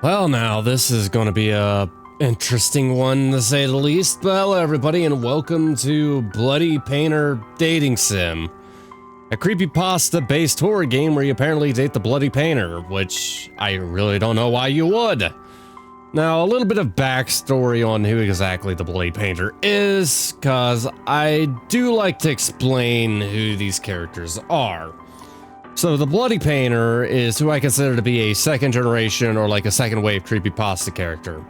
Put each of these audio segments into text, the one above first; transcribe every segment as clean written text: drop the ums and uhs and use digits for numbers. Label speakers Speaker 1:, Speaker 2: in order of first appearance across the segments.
Speaker 1: Well, now this is going to be a interesting one to say the least. Hello, everybody, and welcome to Bloody Painter Dating Sim, a creepypasta-based horror game where you apparently date the Bloody Painter, which I really don't know why you would. Now, a little bit of backstory on who exactly the Bloody Painter is, because I do like to explain who these characters are. So the Bloody Painter is who I consider to be a second generation or like a second wave creepypasta character.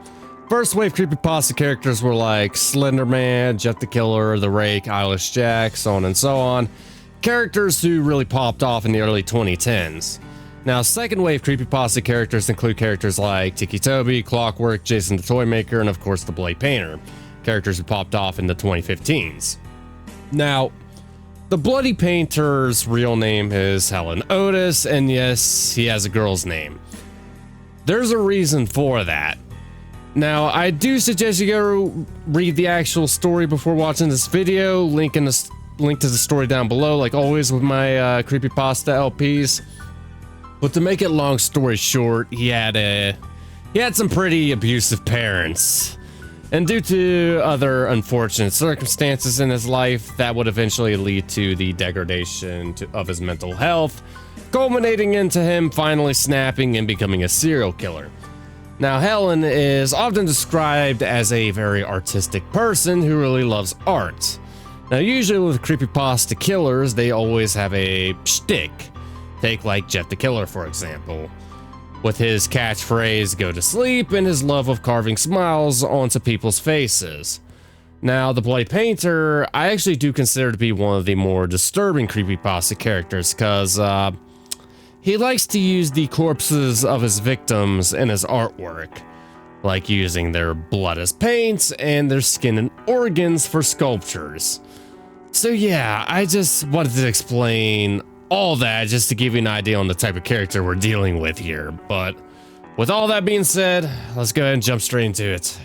Speaker 1: First wave creepypasta characters were like Slender Man, Jet the Killer, The Rake, Eyelash Jack, so on and so on. Characters who really popped off in the early 2010s. Now, second wave creepypasta characters include characters like Tiki Toby, Clockwork, Jason the Toymaker, and of course the Bloody Painter, characters who popped off in the 2015s. Now, the Bloody Painter's real name is Helen Otis, and yes, he has a girl's name. There's a reason for that. Now, I do suggest you go read the actual story before watching this video. Link to the story down below, like always with my creepypasta LPs. But to make it long story short, he had some pretty abusive parents. And due to other unfortunate circumstances in his life, that would eventually lead to the degradation of his mental health, culminating into him finally snapping and becoming a serial killer. Now, Helen is often described as a very artistic person who really loves art. Now, usually with creepypasta killers, they always have a shtick. Take like Jet the Killer, for example, with his catchphrase, go to sleep, and his love of carving smiles onto people's faces. Now, the Bloody Painter, I actually do consider to be one of the more disturbing creepypasta characters, because he likes to use the corpses of his victims in his artwork, like using their blood as paints and their skin and organs for sculptures. So yeah, I just wanted to explain all that just to give you an idea on the type of character we're dealing with here. But with all that being said, let's go ahead and jump straight into it.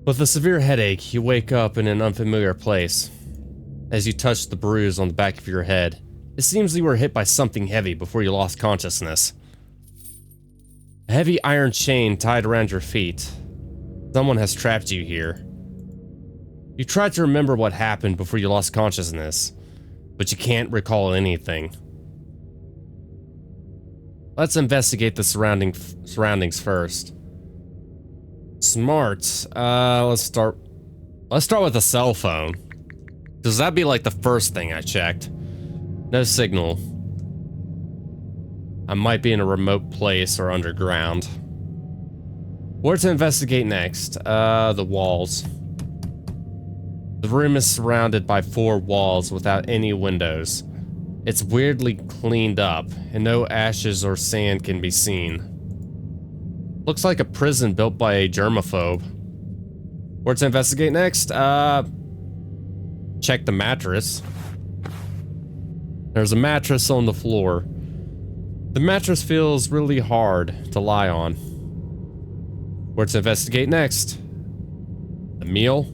Speaker 1: With a severe headache, you wake up in an unfamiliar place. As you touch the bruise on the back of your head, it seems you were hit by something heavy before you lost consciousness. A heavy iron chain tied around your feet. Someone has trapped you here. You try to remember what happened before you lost consciousness, but you can't recall anything. Let's investigate the surroundings first. Smart. Let's start with a cell phone. Does that be like the first thing I checked? No signal. I might be in a remote place or underground. Where to investigate next? The walls. The room is surrounded by 4 walls without any windows. It's weirdly cleaned up, and no ashes or sand can be seen. Looks like a prison built by a germaphobe. Where to investigate next? Check the mattress. There's a mattress on the floor. The mattress feels really hard to lie on. Where to investigate next? The meal.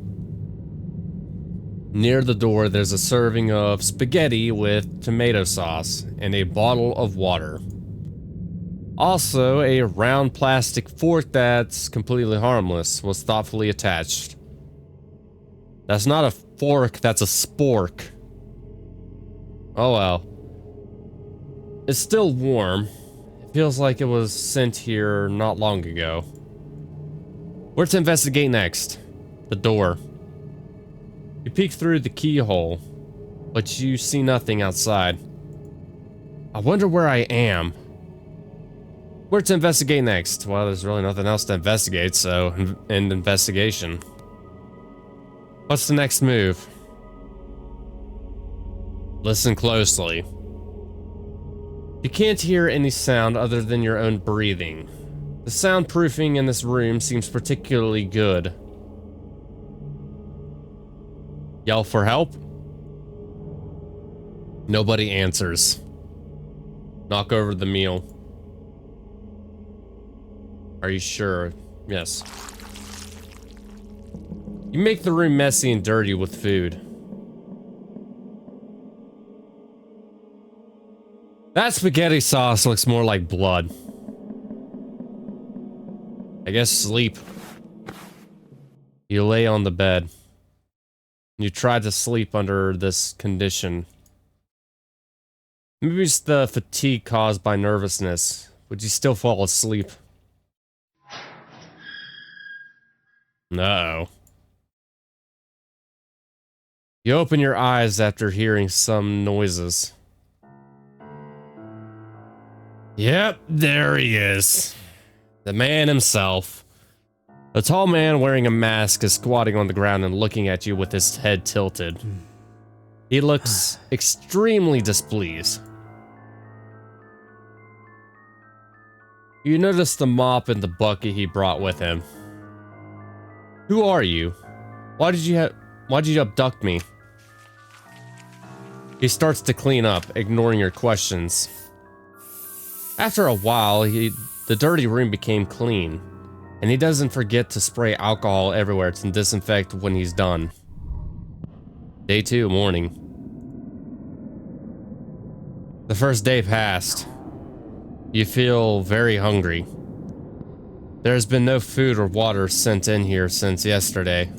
Speaker 1: Near the door, there's a serving of spaghetti with tomato sauce and a bottle of water. Also, a round plastic fork that's completely harmless was thoughtfully attached. That's not a fork, that's a spork. Oh well. It's still warm. It feels like it was sent here not long ago. Where to investigate next? The door. You peek through the keyhole, but you see nothing outside. I wonder where I am. Where to investigate next? Well, there's really nothing else to investigate, so end investigation. What's the next move? Listen closely. You can't hear any sound other than your own breathing. The soundproofing in this room seems particularly good. Yell for help? Nobody answers. Knock over the meal. Are you sure? Yes. You make the room messy and dirty with food. That spaghetti sauce looks more like blood. I guess sleep. You lay on the bed. You try to sleep under this condition. Maybe it's the fatigue caused by nervousness. Would you still fall asleep? No. You open your eyes after hearing some noises. Yep, there he is. The man himself. A tall man wearing a mask is squatting on the ground and looking at you with his head tilted. He looks extremely displeased. You notice the mop and the bucket he brought with him. Who are you? Why did you abduct me? He starts to clean up, ignoring your questions. After a while, the dirty room became clean, and he doesn't forget to spray alcohol everywhere to disinfect when he's done. Day 2, morning. The first day passed. You feel very hungry. There has been no food or water sent in here since yesterday.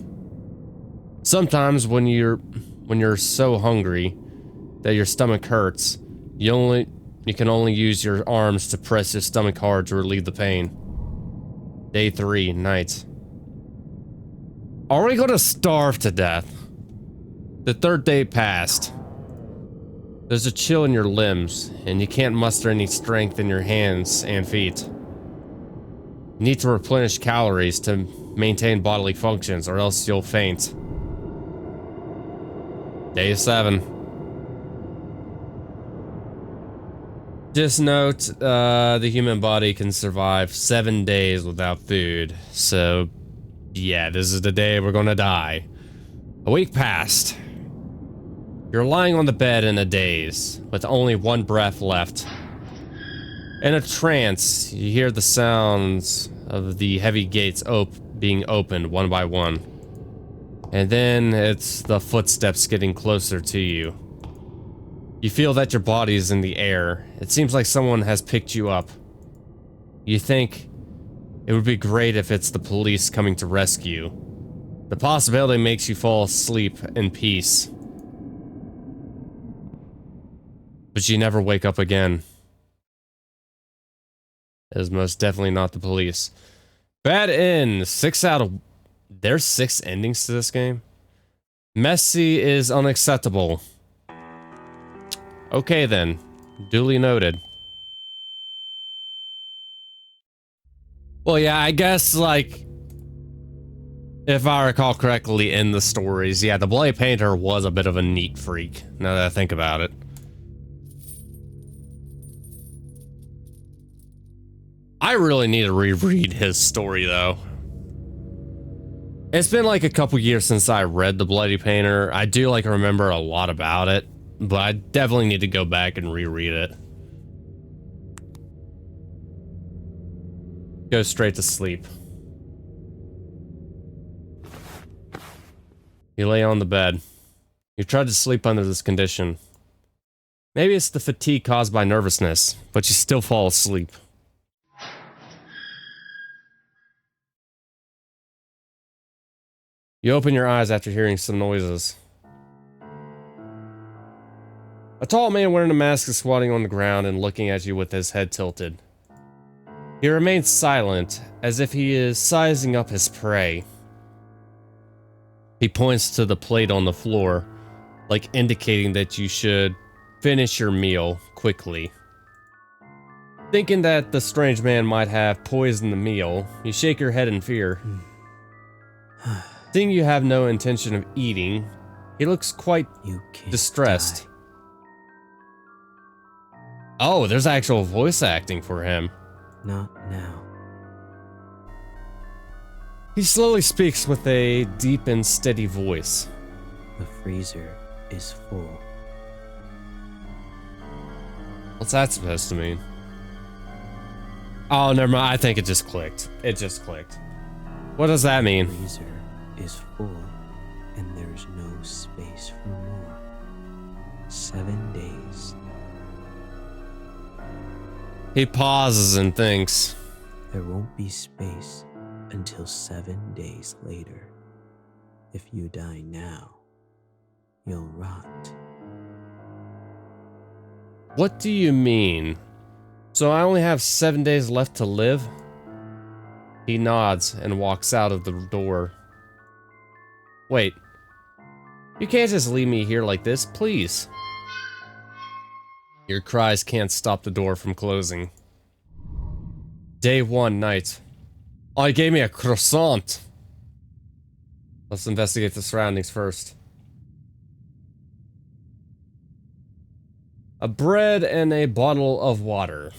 Speaker 1: Sometimes when you're so hungry that your stomach hurts, you can only use your arms to press your stomach hard to relieve the pain. Day 3, night. Are we gonna starve to death? The third day passed. There's a chill in your limbs, and you can't muster any strength in your hands and feet. You need to replenish calories to maintain bodily functions, or else you'll faint. Day 7. Just note, the human body can survive 7 days without food. So, yeah, this is the day we're gonna die. A week passed. You're lying on the bed in a daze, with only one breath left. In a trance, you hear the sounds of the heavy gates being opened one by one. And then it's the footsteps getting closer to you. You feel that your body is in the air. It seems like someone has picked you up. You think it would be great if it's the police coming to rescue. The possibility makes you fall asleep in peace. But you never wake up again. It is most definitely not the police. Bad end. 6 out of... There's 6 endings to this game? Messy is unacceptable. Okay then. Duly noted. Well, yeah, I guess, like... If I recall correctly in the stories, yeah, the Bloody Painter was a bit of a neat freak, now that I think about it. I really need to reread his story, though. It's been like a couple years since I read The Bloody Painter. I do like remember a lot about it, but I definitely need to go back and reread it. Go straight to sleep. You lay on the bed. You tried to sleep under this condition. Maybe it's the fatigue caused by nervousness, but you still fall asleep. You open your eyes after hearing some noises. A tall man wearing a mask is squatting on the ground and looking at you with his head tilted. He remains silent, as if he is sizing up his prey. He points to the plate on the floor, like indicating that you should finish your meal quickly. Thinking that the strange man might have poisoned the meal, you shake your head in fear. Seeing you have no intention of eating, he looks quite distressed.
Speaker 2: Die.
Speaker 1: Oh, there's actual voice acting for him.
Speaker 2: Not now.
Speaker 1: He slowly speaks with a deep and steady voice.
Speaker 2: The freezer is full.
Speaker 1: What's that supposed to mean? Oh, never mind. I think it just clicked. It just clicked. What does that mean?
Speaker 2: The freezer is full, and there's no space for more. 7 days.
Speaker 1: He pauses and thinks.
Speaker 2: There won't be space until 7 days later. If you die now, you'll rot.
Speaker 1: What do you mean? So I only have 7 days left to live? He nods and walks out of the door. Wait. You can't just leave me here like this, please. Your cries can't stop the door from closing. Day 1, night. Oh, he gave me a croissant. Let's investigate the surroundings first. A bread and a bottle of water.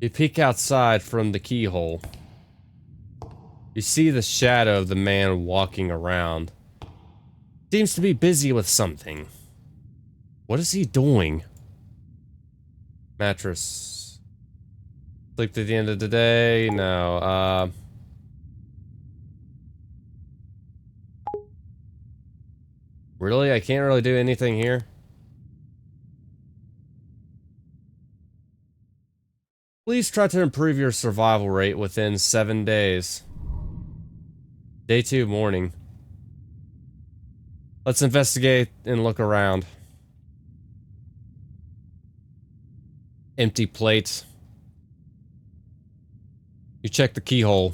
Speaker 1: You peek outside from the keyhole. You see the shadow of the man walking around. Seems to be busy with something. What is he doing? Mattress. Sleep to the end of the day? No, really? I can't really do anything here? Please try to improve your survival rate within 7 days. Day 2, morning. Let's investigate and look around. Empty plate. You check the keyhole.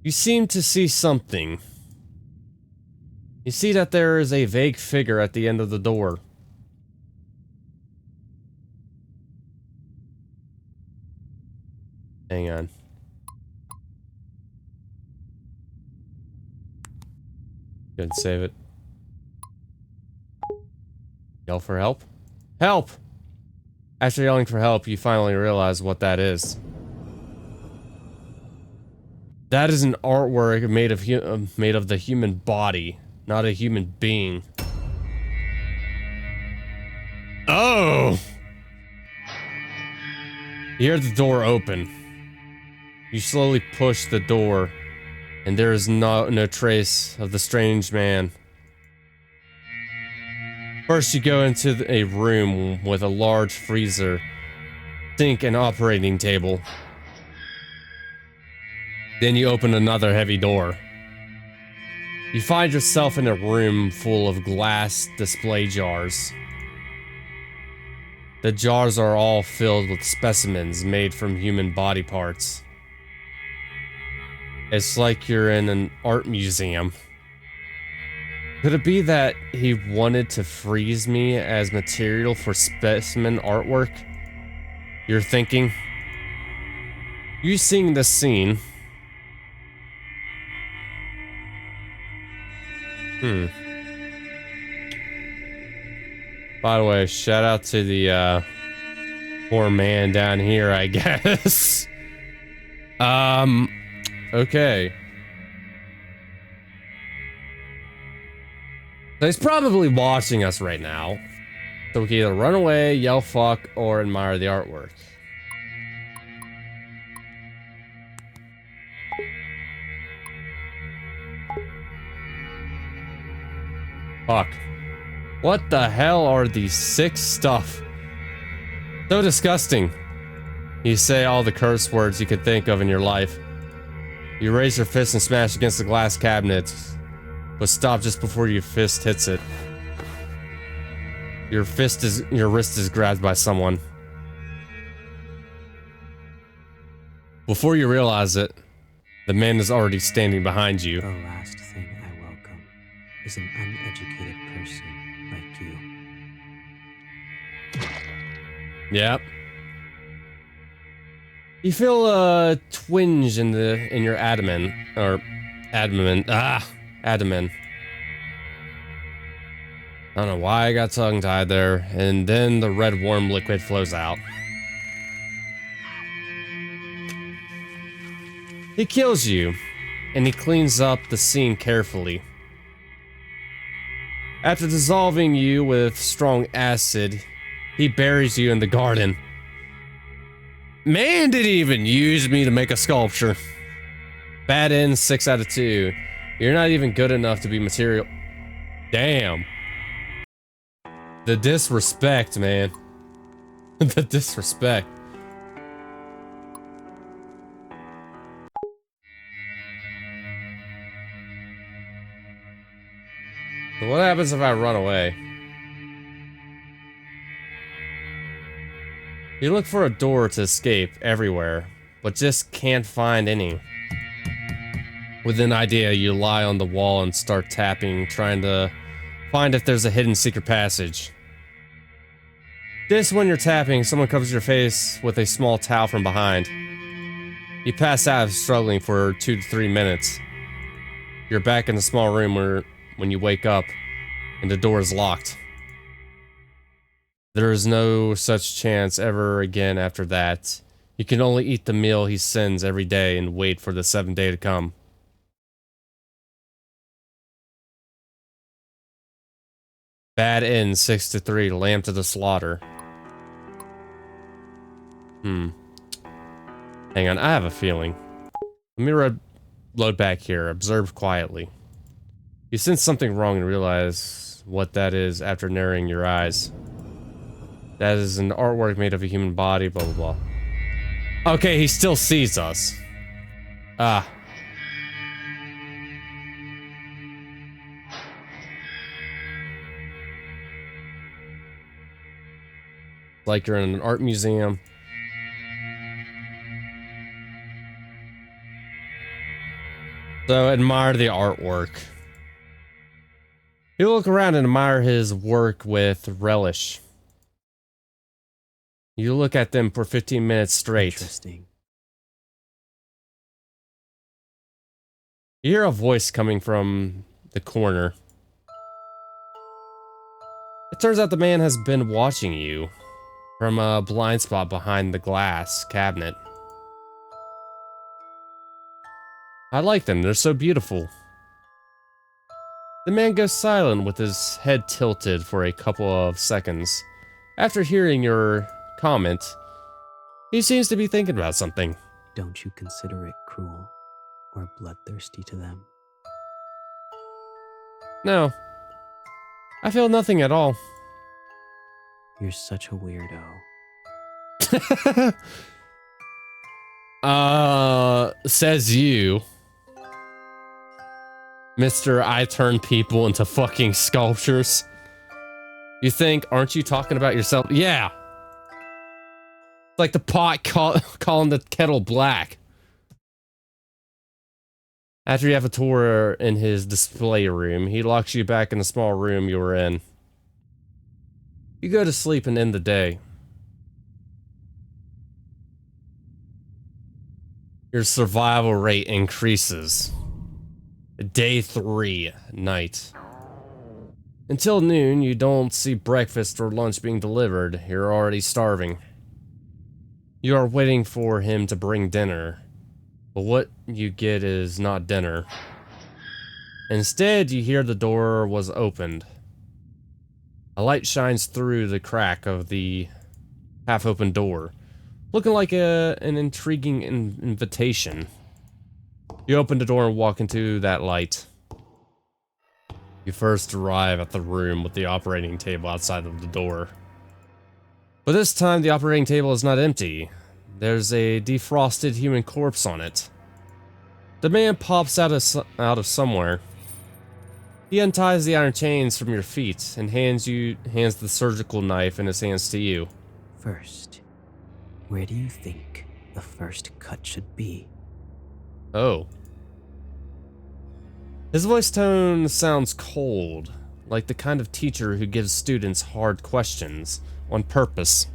Speaker 1: You seem to see something. You see that there is a vague figure at the end of the door. Hang on. Go ahead and save it. Yell for help? Help! After yelling for help, you finally realize what that is. That is an artwork made of the human body, not a human being. Oh! You hear the door open. You slowly push the door, and there is no trace of the strange man. First, you go into a room with a large freezer, sink, and operating table. Then you open another heavy door. You find yourself in a room full of glass display jars. The jars are all filled with specimens made from human body parts. It's like you're in an art museum. Could it be that he wanted to freeze me as material for specimen artwork? You're thinking? You seeing this scene? By the way, shout out to the poor man down here, I guess. Okay. So he's probably watching us right now. So we can either run away, yell fuck, or admire the artwork. Fuck. What the hell are these sick stuff? So disgusting. You say all the curse words you could think of in your life. You raise your fist and smash against the glass cabinet, but stop just before your fist hits it. Your wrist is grabbed by someone. Before you realize it, the man is already standing behind you.
Speaker 2: The last thing I welcome is an uneducated person like you.
Speaker 1: Yep. You feel a twinge in your abdomen. Abdomen. I don't know why I got tongue-tied there. And then the red warm liquid flows out. He kills you, and he cleans up the scene carefully. After dissolving you with strong acid, he buries you in the garden. Man, did he even use me to make a sculpture. Bad end, 6 out of 2. You're not even good enough to be material. Damn. The disrespect, man. The disrespect. So what happens if I run away? You look for a door to escape everywhere, but just can't find any. With an idea, you lie on the wall and start tapping, trying to find if there's a hidden secret passage. Just when you're tapping, someone covers your face with a small towel from behind. You pass out, struggling for 2 to 3 minutes. You're back in the small room when you wake up, and the door is locked. There is no such chance ever again after that. You can only eat the meal he sends every day and wait for the 7th day to come. Bad end 6 to 3, lamb to the slaughter. Hang on, I have a feeling. Let me load back here. Observe quietly. You sense something wrong and realize what that is after narrowing your eyes. That is an artwork made of a human body, blah, blah, blah. Okay, he still sees us. Ah. Like you're in an art museum. So admire the artwork. You look around and admire his work with relish. You look at them for 15 minutes straight.
Speaker 2: Interesting.
Speaker 1: You hear a voice coming from the corner. It turns out the man has been watching you from a blind spot behind the glass cabinet. I like them, they're so beautiful. The man goes silent with his head tilted for a couple of seconds. After hearing your comment, he seems to be thinking about something.
Speaker 2: Don't you consider it cruel or bloodthirsty to them?
Speaker 1: No. I feel nothing at all.
Speaker 2: You're such a weirdo.
Speaker 1: Says you. Mr. I turn people into fucking sculptures. You think, aren't you talking about yourself? Yeah. It's like the pot calling the kettle black. After you have a tour in his display room, he locks you back in the small room you were in. You go to sleep and end the day. Your survival rate increases. Day 3, night. Until noon, you don't see breakfast or lunch being delivered. You're already starving. You are waiting for him to bring dinner, but what you get is not dinner. Instead, you hear the door was opened. A light shines through the crack of the half-open door, looking like an intriguing invitation. You open the door and walk into that light. You first arrive at the room with the operating table outside of the door. But this time, the operating table is not empty. There's a defrosted human corpse on it. The man pops out of somewhere. He unties the iron chains from your feet and hands the surgical knife in his hands to you.
Speaker 2: First, where do you think the first cut should be?
Speaker 1: Oh. His voice tone sounds cold, like the kind of teacher who gives students hard questions on purpose.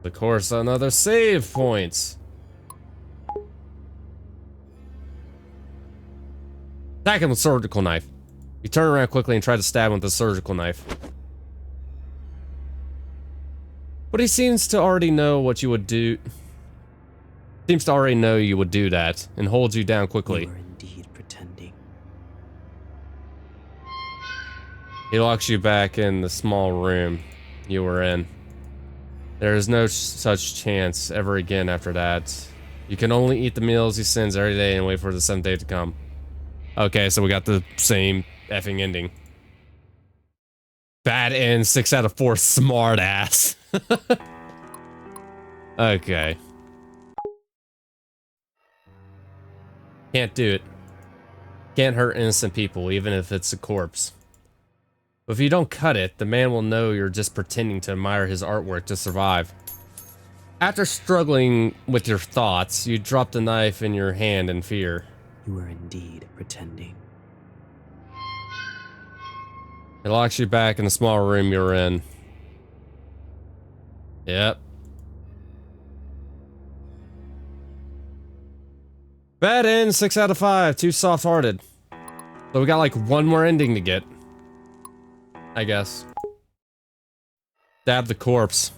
Speaker 1: Of course, another save point. Attack him with surgical knife. You turn around quickly and try to stab him with the surgical knife. But he seems to already know what you would do. Seems to already know you would do that and holds you down quickly.
Speaker 2: You are indeed pretending.
Speaker 1: He locks you back in the small room you were in. There is no such chance ever again after that. You can only eat the meals he sends every day and wait for the 7th day to come. Okay, so we got the same effing ending. Bad end, 6 out of 4, smart ass. Okay. Can't do it. Can't hurt innocent people, even if it's a corpse. But if you don't cut it, the man will know you're just pretending to admire his artwork to survive. After struggling with your thoughts, you drop the knife in your hand in fear.
Speaker 2: You are indeed pretending.
Speaker 1: It locks you back in the small room you're in. Yep. Bad end, 6 out of 5, too soft-hearted. So we got like one more ending to get. I guess. Stab the corpse.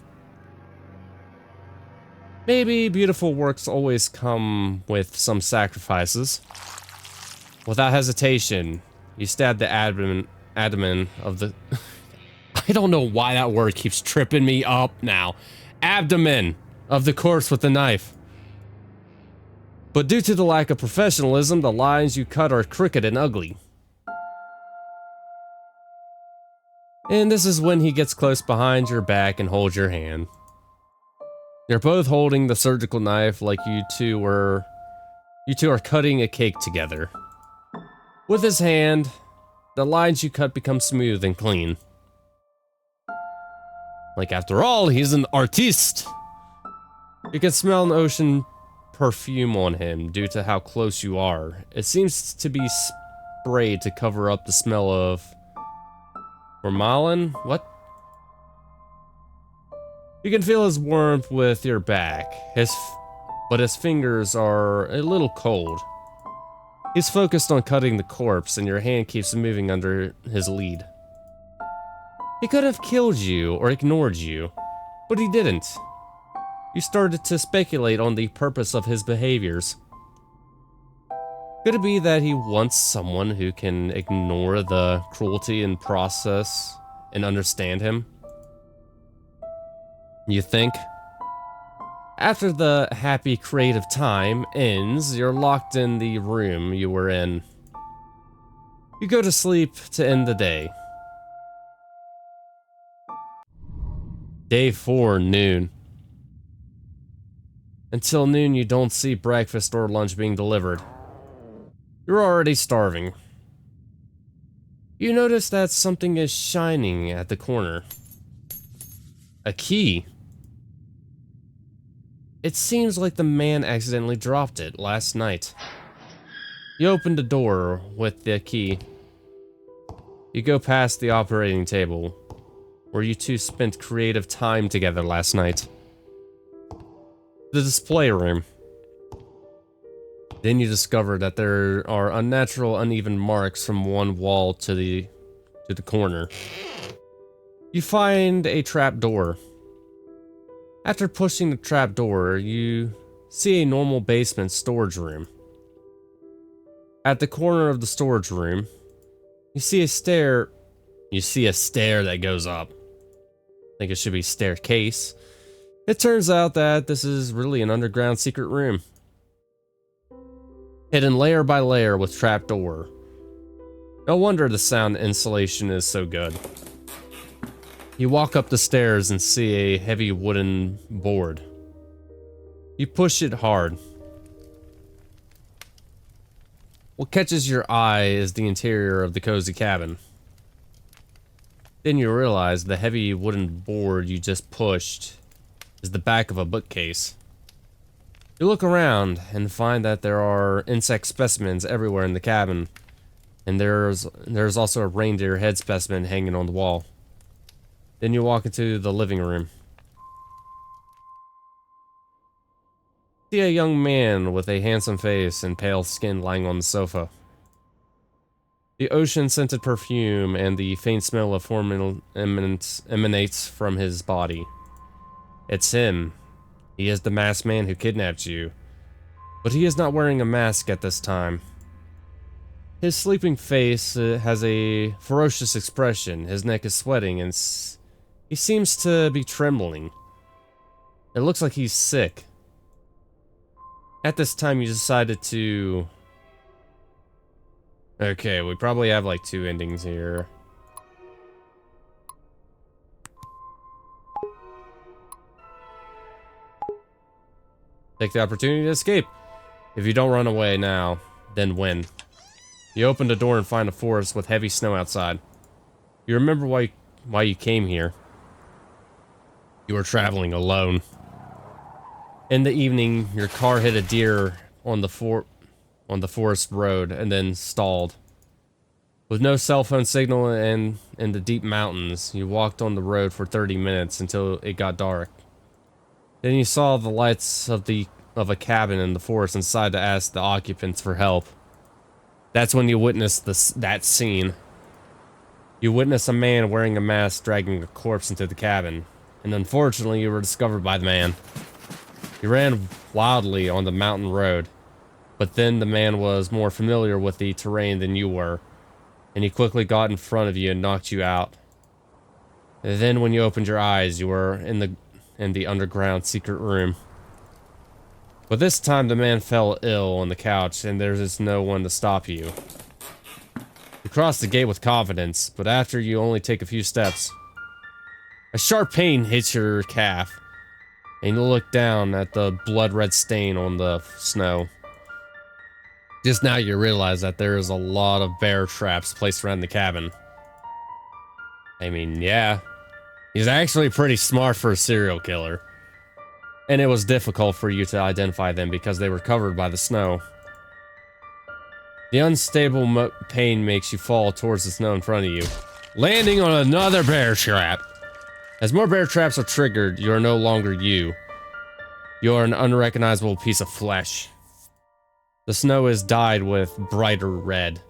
Speaker 1: Maybe beautiful works always come with some sacrifices. Without hesitation, you stab the abdomen of the... I don't know why that word keeps tripping me up now. Abdomen of the corpse with the knife. But due to the lack of professionalism, the lines you cut are crooked and ugly. And this is when he gets close behind your back and holds your hand. You're both holding the surgical knife like you two are cutting a cake together. With his hand, the lines you cut become smooth and clean. Like, after all, he's an artiste. You can smell an ocean perfume on him due to how close you are. It seems to be sprayed to cover up the smell of formalin? What? You can feel his warmth with your back, but his fingers are a little cold. He's focused on cutting the corpse and your hand keeps moving under his lead. He could have killed you or ignored you, but he didn't. You started to speculate on the purpose of his behaviors. Could it be that he wants someone who can ignore the cruelty and process and understand him? You think? After the happy creative time ends, you're locked in the room you were in. You go to sleep to end the day. Day 4, noon. Until noon, you don't see breakfast or lunch being delivered. You're already starving. You notice that something is shining at the corner. A key. It seems like the man accidentally dropped it last night. You open the door with the key. You go past the operating table, where you two spent creative time together last night. The display room. Then you discover that there are unnatural, uneven marks from one wall to the corner. You find a trap door. After pushing the trap door, you see a normal basement storage room. At the corner of the storage room, you see a stair. You see a stair that goes up. I think it should be staircase. It turns out that this is really an underground secret room. Hidden layer by layer with trapdoor. No wonder the sound insulation is so good. You walk up the stairs and see a heavy wooden board. You push it hard. What catches your eye is the interior of the cozy cabin. Then you realize the heavy wooden board you just pushed is the back of a bookcase. You look around and find that there are insect specimens everywhere in the cabin, and there's also a reindeer head specimen hanging on the wall. Then you walk into the living room. See a young man with a handsome face and pale skin lying on the sofa. The ocean-scented perfume and the faint smell of formalin emanates from his body. It's him. He is the masked man who kidnapped you, but he is not wearing a mask at this time. His sleeping face has a ferocious expression, his neck is sweating, and he seems to be trembling. It looks like he's sick. At this time, you decided to... Okay, we probably have like 2 endings here. Take the opportunity to escape. If you don't run away now, then win. You open the door and find a forest with heavy snow outside. You remember why you came here. You were traveling alone. In the evening, your car hit a deer on the forest road and then stalled. With no cell phone signal and in the deep mountains, you walked on the road for 30 minutes until it got dark. Then you saw the lights of a cabin in the forest inside to ask the occupants for help. That's when you witnessed that scene. You witnessed a man wearing a mask dragging a corpse into the cabin, and unfortunately you were discovered by the man. You ran wildly on the mountain road, but then the man was more familiar with the terrain than you were, and he quickly got in front of you and knocked you out. And then when you opened your eyes, you were in the underground secret room. But this time the man fell ill on the couch and there is no one to stop you. You cross the gate with confidence, but after you only take a few steps, a sharp pain hits your calf, and you look down at the blood-red stain on the snow. Just now you realize that there is a lot of bear traps placed around the cabin. I mean, yeah. He's actually pretty smart for a serial killer. And it was difficult for you to identify them because they were covered by the snow. The unstable pain makes you fall towards the snow in front of you, landing on another bear trap. As more bear traps are triggered, you are no longer you. You are an unrecognizable piece of flesh. The snow is dyed with brighter red,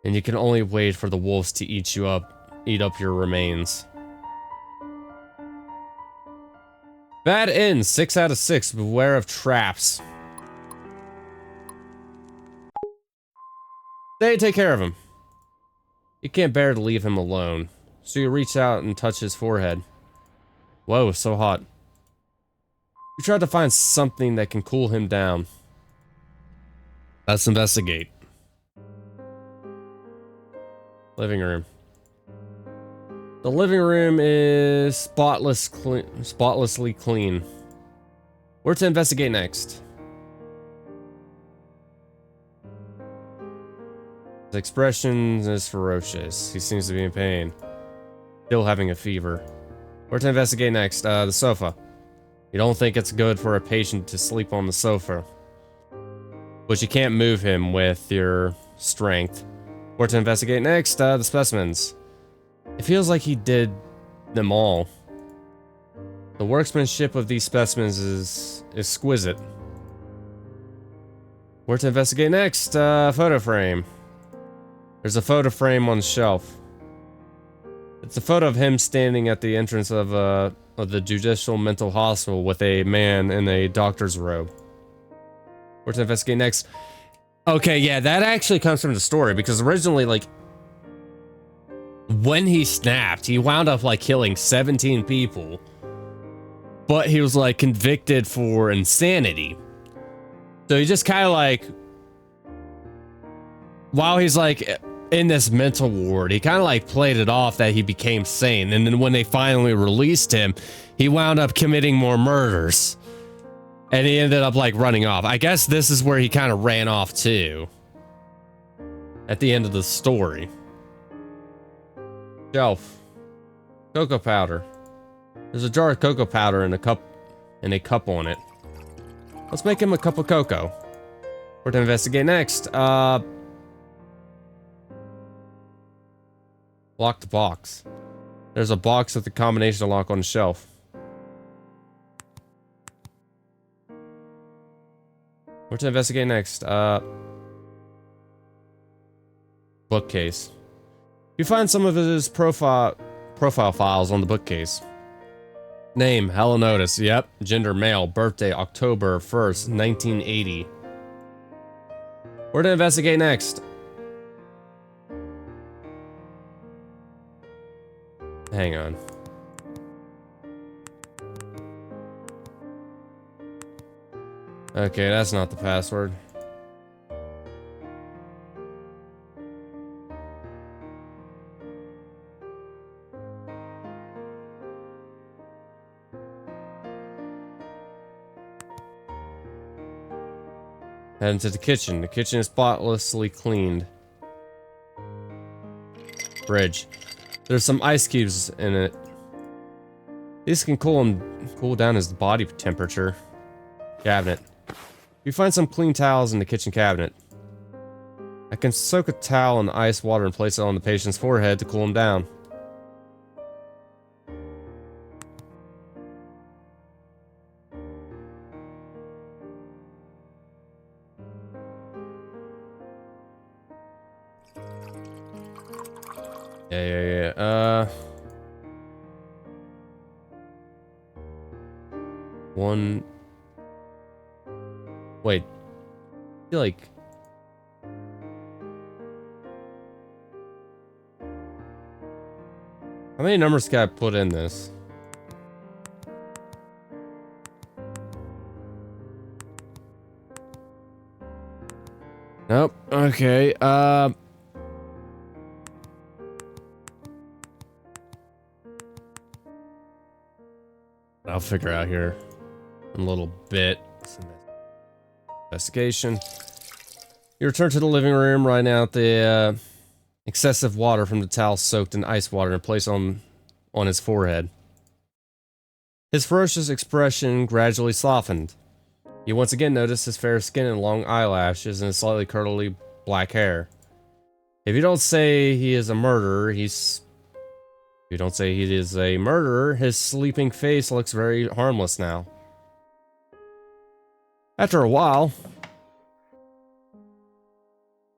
Speaker 1: and you can only wait for the wolves to eat up your remains. Bad end, 6 out of 6. Beware of traps. They take care of him. You can't bear to leave him alone, so you reach out and touch his forehead. Whoa, so hot. You try to find something that can cool him down. Let's investigate. Living room. The living room is spotlessly clean. Where to investigate next? His expression is ferocious. He seems to be in pain. Still having a fever. Where to investigate next? The sofa. You don't think it's good for a patient to sleep on the sofa, but you can't move him with your strength. Where to investigate next? The specimens. It feels like he did them all. The workmanship of these specimens is exquisite. Where to investigate next? Photo frame. There's a photo frame on the shelf. It's a photo of him standing at the entrance of the Judicial Mental Hospital with a man in a doctor's robe. Where to investigate next? Okay, yeah, that actually comes from the story, because originally, like, when he snapped, he wound up, like, killing 17 people. But he was, like, convicted for insanity. So he just kind of, like, while he's, like, in this mental ward, he kind of, like, played it off that he became sane. And then when they finally released him, he wound up committing more murders. And he ended up, like, running off. I guess this is where he kind of ran off, too. At the end of the story. Shelf. Cocoa powder. There's a jar of cocoa powder and a cup on it. Let's make him a cup of cocoa. Where to investigate next? Locked box. There's a box with the combination lock on the shelf. Where to investigate next? Bookcase. You find some of his profile files on the bookcase. Name, Helen Otis. Yep. Gender, male. Birthday, October 1st, 1980. Where to investigate next? Hang on. Okay, that's not the password. Head into the kitchen. The kitchen is spotlessly cleaned. Fridge. There's some ice cubes in it. These can cool down his body temperature. Cabinet. You find some clean towels in the kitchen cabinet. I can soak a towel in ice water and place it on the patient's forehead to cool him down. Yeah. One. Wait. I feel like. How many numbers can I put in this? Nope. Okay. I'll figure out here in a little bit. Investigation. You return to the living room, right now at the excessive water from the towel soaked in ice water and place on his forehead. His ferocious expression gradually softened. You once again notice his fair skin and long eyelashes and his slightly curly black hair. If you don't say he is a murderer, If you don't say he is a murderer, his sleeping face looks very harmless now. After a while,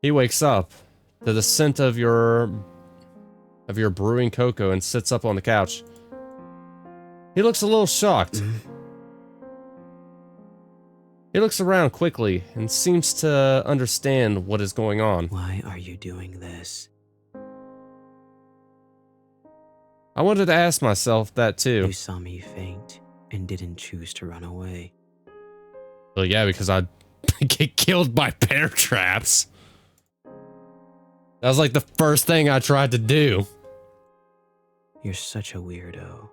Speaker 1: he wakes up to the scent of your brewing cocoa and sits up on the couch. He looks a little shocked. He looks around quickly and seems to understand what is going on.
Speaker 2: Why are you doing this?
Speaker 1: I wanted to ask myself that too.
Speaker 2: You saw me faint and didn't choose to run away.
Speaker 1: Well, yeah, because I'd get killed by bear traps. That was like the first thing I tried to do.
Speaker 2: You're such a weirdo.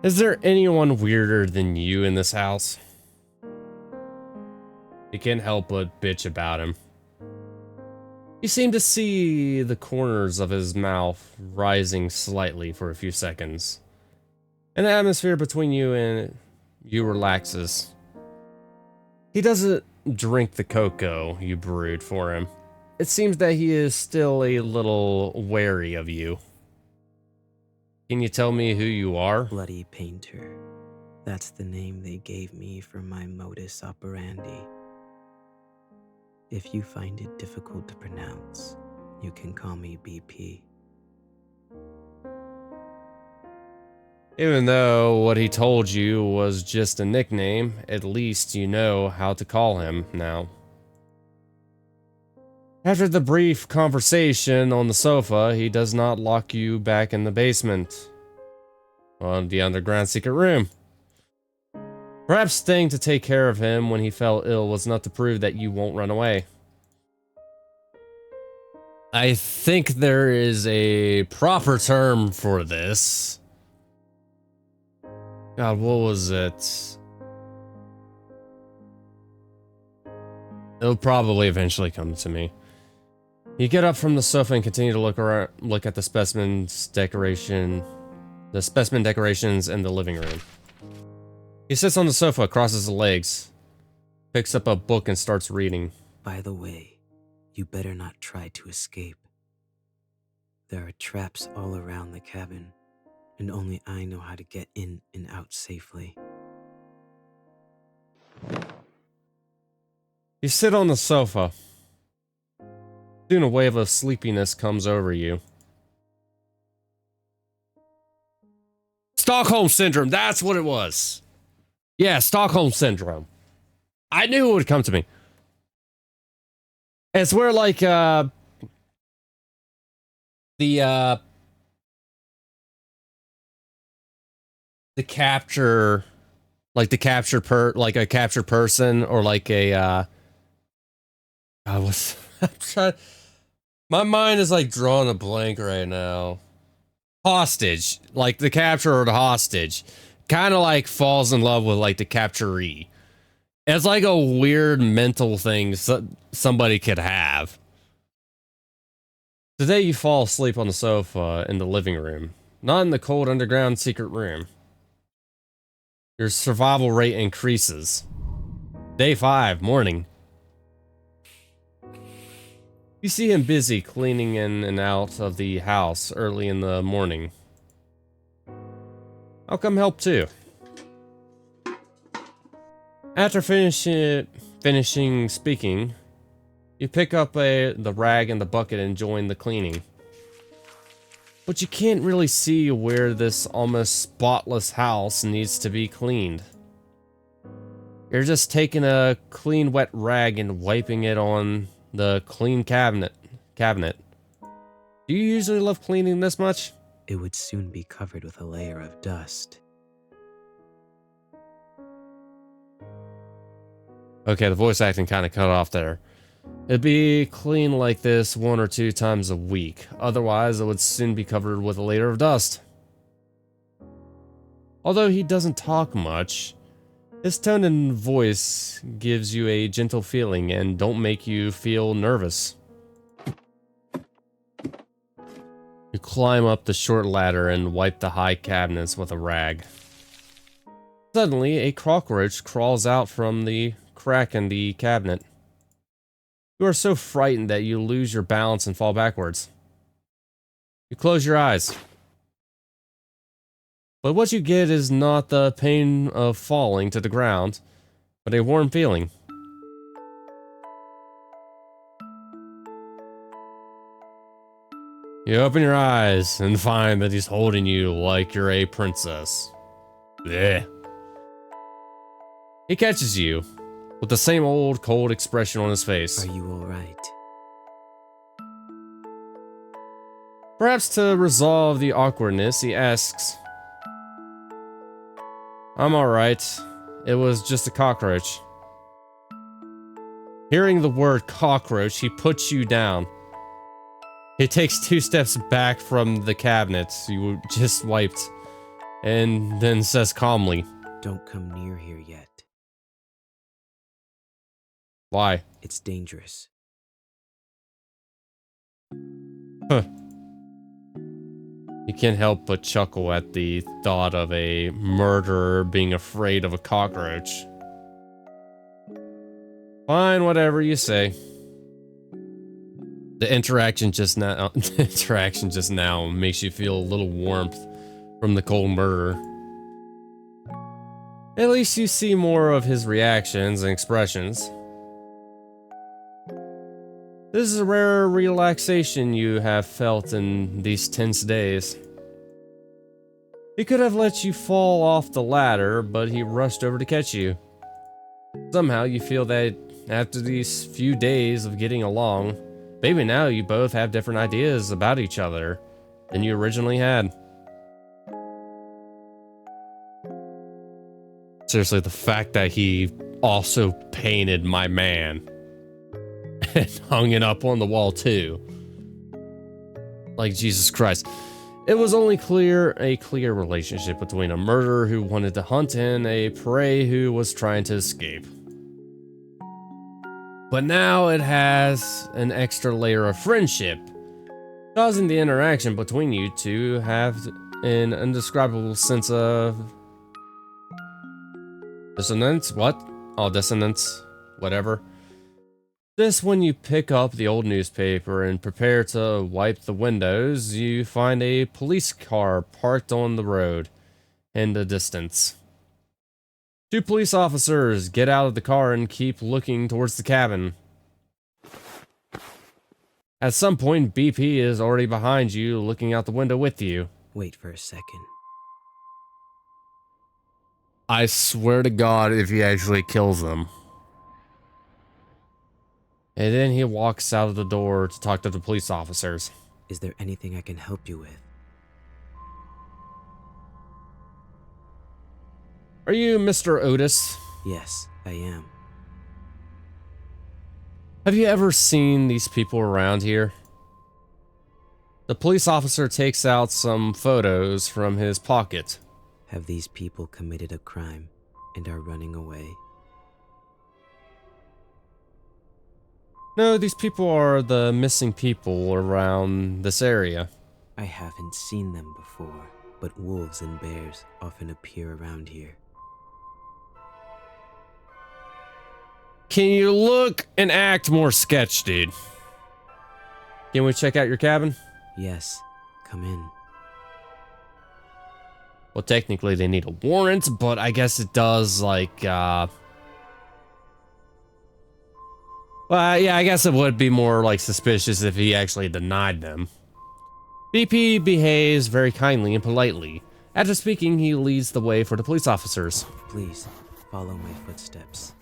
Speaker 1: Is there anyone weirder than you in this house? You can't help but bitch about him. You seem to see the corners of his mouth rising slightly for a few seconds. And the atmosphere between you and you relaxes. He doesn't drink the cocoa you brewed for him. It seems that he is still a little wary of you. Can you tell me who you are?
Speaker 2: Bloody Painter. That's the name they gave me for my modus operandi. If you find it difficult to pronounce, you can call me BP.
Speaker 1: Even though what he told you was just a nickname, at least you know how to call him now. After the brief conversation on the sofa, he does not lock you back in the basement. On the underground secret room. Perhaps staying to take care of him when he fell ill was enough to prove that you won't run away. I think there is a proper term for this. God, what was it? It'll probably eventually come to me. You get up from the sofa and continue to look at the specimen decorations in the living room. He sits on the sofa, crosses his legs, picks up a book and starts reading.
Speaker 2: By the way, you better not try to escape. There are traps all around the cabin, and only I know how to get in and out safely.
Speaker 1: You sit on the sofa. Soon a wave of sleepiness comes over you. Stockholm Syndrome, that's what it was. Yeah, Stockholm Syndrome. I knew it would come to me. It's where, like, the capture Like the like a captured person, or like a I was I'm trying, my mind is like drawing a blank right now. Hostage, like the capturer or the hostage, kind of like falls in love with like the capturee. It's like a weird mental thing somebody could have. Today you fall asleep on the sofa in the living room, not in the cold underground secret room. Your survival rate increases. Day 5, morning. You see him busy cleaning in and out of the house early in the morning. I'll come help too. After finishing speaking, you pick up the rag and the bucket and join the cleaning. But you can't really see where this almost spotless house needs to be cleaned. You're just taking a clean wet rag and wiping it on the clean cabinet. Do you usually love cleaning this much?
Speaker 2: It would soon be covered with a layer of dust.
Speaker 1: Okay, the voice acting kind of cut off there. It'd be clean like this 1 or 2 times a week. Otherwise, it would soon be covered with a layer of dust. Although he doesn't talk much, his tone and voice gives you a gentle feeling and don't make you feel nervous. You climb up the short ladder and wipe the high cabinets with a rag. Suddenly, a cockroach crawls out from the crack in the cabinet. You are so frightened that you lose your balance and fall backwards. You close your eyes. But what you get is not the pain of falling to the ground, but a warm feeling. You open your eyes and find that he's holding you like you're a princess. Blech. He catches you with the same old cold expression on his face.
Speaker 2: Are you alright?
Speaker 1: Perhaps to resolve the awkwardness, he asks, I'm alright. It was just a cockroach. Hearing the word cockroach, he puts you down. He takes 2 steps back from the cabinets you just wiped, and then says calmly,
Speaker 2: Don't come near here yet.
Speaker 1: Why?
Speaker 2: It's dangerous.
Speaker 1: Huh. You can't help but chuckle at the thought of a murderer being afraid of a cockroach. Fine, whatever you say. The interaction just now makes you feel a little warmth from the cold murderer. At least you see more of his reactions and expressions. This is a rare relaxation you have felt in these tense days. He could have let you fall off the ladder, but he rushed over to catch you. Somehow you feel that after these few days of getting along, maybe now you both have different ideas about each other than you originally had. Seriously, the fact that he also painted my man and hung it up on the wall too. Like, Jesus Christ. It was only a clear relationship between a murderer who wanted to hunt and a prey who was trying to escape. But now it has an extra layer of friendship, causing the interaction between you two have an indescribable sense of dissonance. What? Oh, dissonance. Whatever. Just when you pick up the old newspaper and prepare to wipe the windows, you find a police car parked on the road in the distance. 2 police officers get out of the car and keep looking towards the cabin. At some point, BP is already behind you, looking out the window with you.
Speaker 2: Wait for a second.
Speaker 1: I swear to God if he actually kills them. And then he walks out of the door to talk to the police officers.
Speaker 2: Is there anything I can help you with?
Speaker 1: Are you Mr. Otis?
Speaker 2: Yes, I am.
Speaker 1: Have you ever seen these people around here? The police officer takes out some photos from his pocket.
Speaker 2: Have these people committed a crime and are running away?
Speaker 1: No, these people are the missing people around this area.
Speaker 2: I haven't seen them before, but wolves and bears often appear around here.
Speaker 1: Can you look and act more sketch, dude? Can we check out your cabin?
Speaker 2: Yes, come in.
Speaker 1: Well, technically they need a warrant, but I guess it does, like, well, yeah, I guess it would be more, like, suspicious if he actually denied them. BP behaves very kindly and politely. After speaking, he leads the way for the police officers.
Speaker 2: Please, follow my footsteps.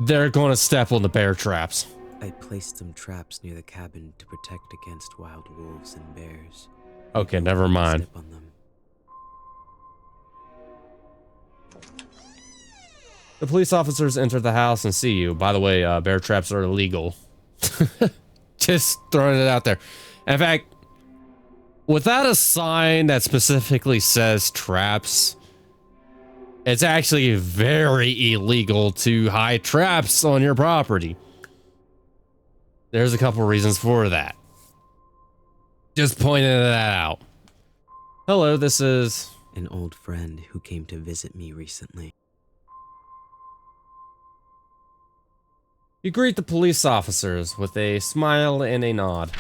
Speaker 1: They're going to step on the bear traps.
Speaker 2: I placed some traps near the cabin to protect against wild wolves and bears.
Speaker 1: Okay, never mind.
Speaker 2: Step on them.
Speaker 1: The police officers enter the house and see you. By the way, bear traps are illegal. Just throwing it out there. In fact, without a sign that specifically says traps, it's actually very illegal to hide traps on your property. There's a couple reasons for that. Just pointing that out. Hello, this is
Speaker 2: An old friend who came to visit me recently.
Speaker 1: You greet the police officers with a smile and a nod.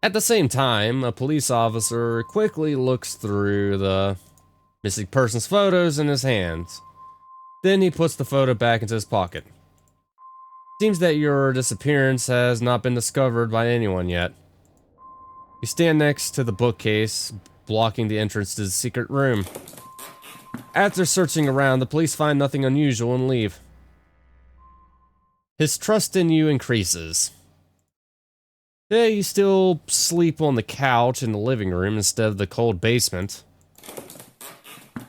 Speaker 1: At the same time, a police officer quickly looks through the missing person's photos in his hands. Then he puts the photo back into his pocket. Seems that your disappearance has not been discovered by anyone yet. You stand next to the bookcase, blocking the entrance to the secret room. After searching around, the police find nothing unusual and leave. His trust in you increases. Yeah, you still sleep on the couch in the living room instead of the cold basement.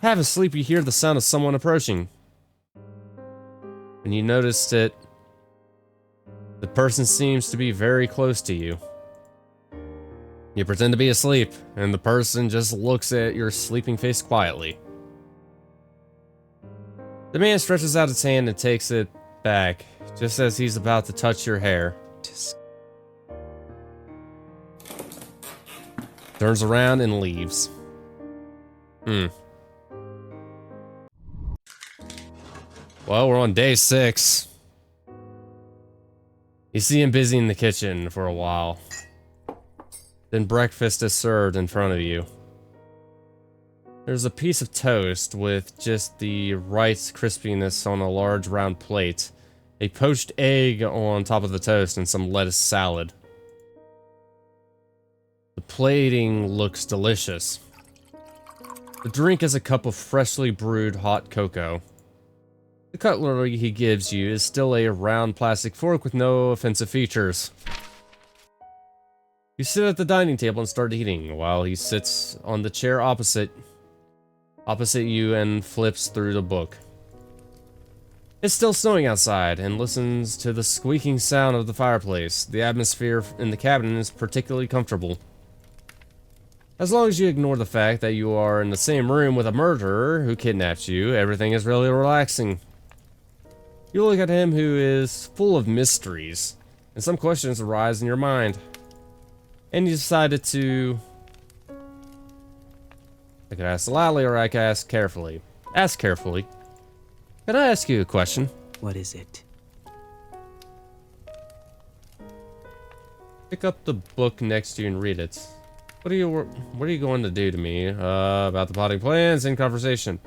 Speaker 1: Half asleep, you hear the sound of someone approaching. When you notice it, the person seems to be very close to you. You pretend to be asleep, and the person just looks at your sleeping face quietly. The man stretches out his hand and takes it back, just as he's about to touch your hair. Turns around and leaves. Well, we're on day 6. You see him busy in the kitchen for a while. Then breakfast is served in front of you. There's a piece of toast with just the right crispiness on a large round plate, a poached egg on top of the toast, and some lettuce salad. The plating looks delicious. The drink is a cup of freshly brewed hot cocoa. The cutlery he gives you is still a round plastic fork with no offensive features. You sit at the dining table and start eating, while he sits on the chair opposite you and flips through the book. It's still snowing outside, and listens to the squeaking sound of the fireplace. The atmosphere in the cabin is particularly comfortable. As long as you ignore the fact that you are in the same room with a murderer who kidnapped you, everything is really relaxing. You look at him, who is full of mysteries, and some questions arise in your mind. And you decided to... I could ask loudly or I could ask carefully. Ask carefully. Can I ask you a question?
Speaker 2: What is it?
Speaker 1: Pick up the book next to you and read it. What are you going to do to me? About the plotting plans and conversation.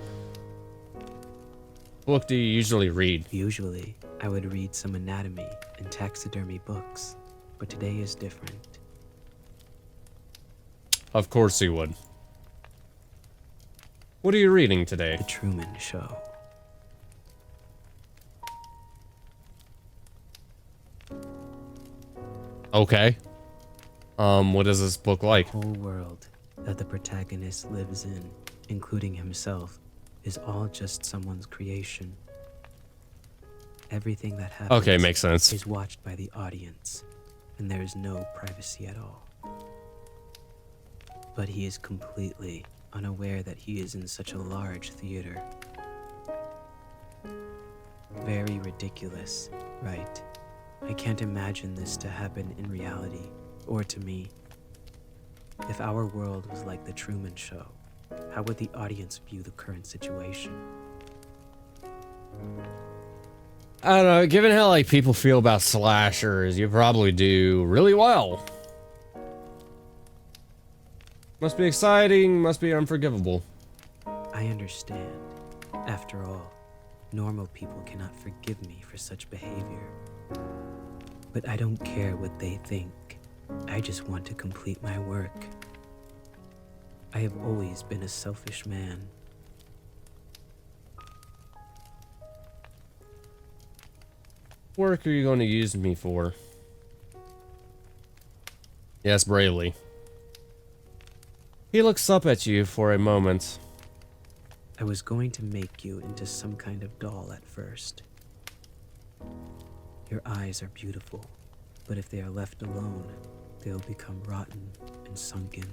Speaker 1: What book do you usually read?
Speaker 2: Usually, I would read some anatomy and taxidermy books, but today is different.
Speaker 1: Of course you would. What are you reading today?
Speaker 2: The Truman Show.
Speaker 1: Okay. What is this book like?
Speaker 2: The whole world that the protagonist lives in, including himself, is all just someone's creation. Everything that happens
Speaker 1: Okay, makes sense.
Speaker 2: is watched by the audience, and there is no privacy at all. But he is completely unaware that he is in such a large theater. Very ridiculous, right? I can't imagine this to happen in reality, or to me. If our world was like the Truman Show, how would the audience view the current situation?
Speaker 1: I don't know, given how like people feel about slashers, you probably do really well. Must be exciting, must be unforgivable.
Speaker 2: I understand. After all, normal people cannot forgive me for such behavior. But I don't care what they think. I just want to complete my work. I have always been a selfish man.
Speaker 1: What work are you going to use me for? Yes, bravely. He looks up at you for a moment.
Speaker 2: I was going to make you into some kind of doll at first. Your eyes are beautiful, but if they are left alone, they'll become rotten and sunken.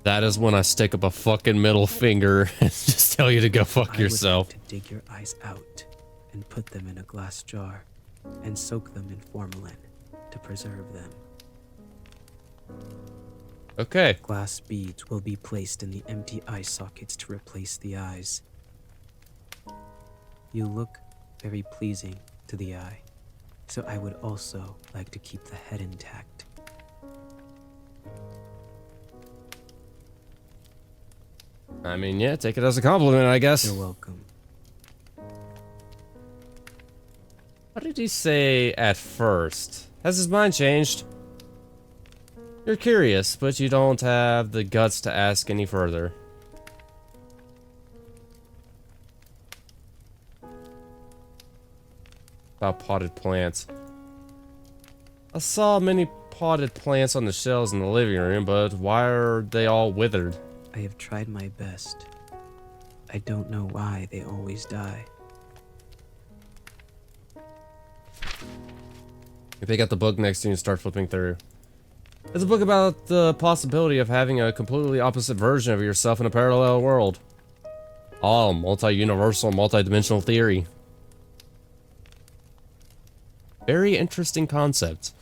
Speaker 1: That is when I stick up a fucking middle finger and just tell you to go fuck yourself.
Speaker 2: I would like to dig your eyes out and put them in a glass jar and soak them in formalin to preserve them.
Speaker 1: Okay.
Speaker 2: Glass beads will be placed in the empty eye sockets to replace the eyes. You look very pleasing to the eye, so I would also like to keep the head intact.
Speaker 1: I mean, yeah, take it as a compliment, I guess.
Speaker 2: You're welcome.
Speaker 1: What did he say at first? Has his mind changed? You're curious, but you don't have the guts to ask any further. About potted plants. I saw many potted plants on the shelves in the living room, but why are they all withered?
Speaker 2: I have tried my best. I don't know why they always die.
Speaker 1: You pick up the book next to you and start flipping through. It's a book about the possibility of having a completely opposite version of yourself in a parallel world. Oh, multi-universal, multi-dimensional theory. Very interesting concept.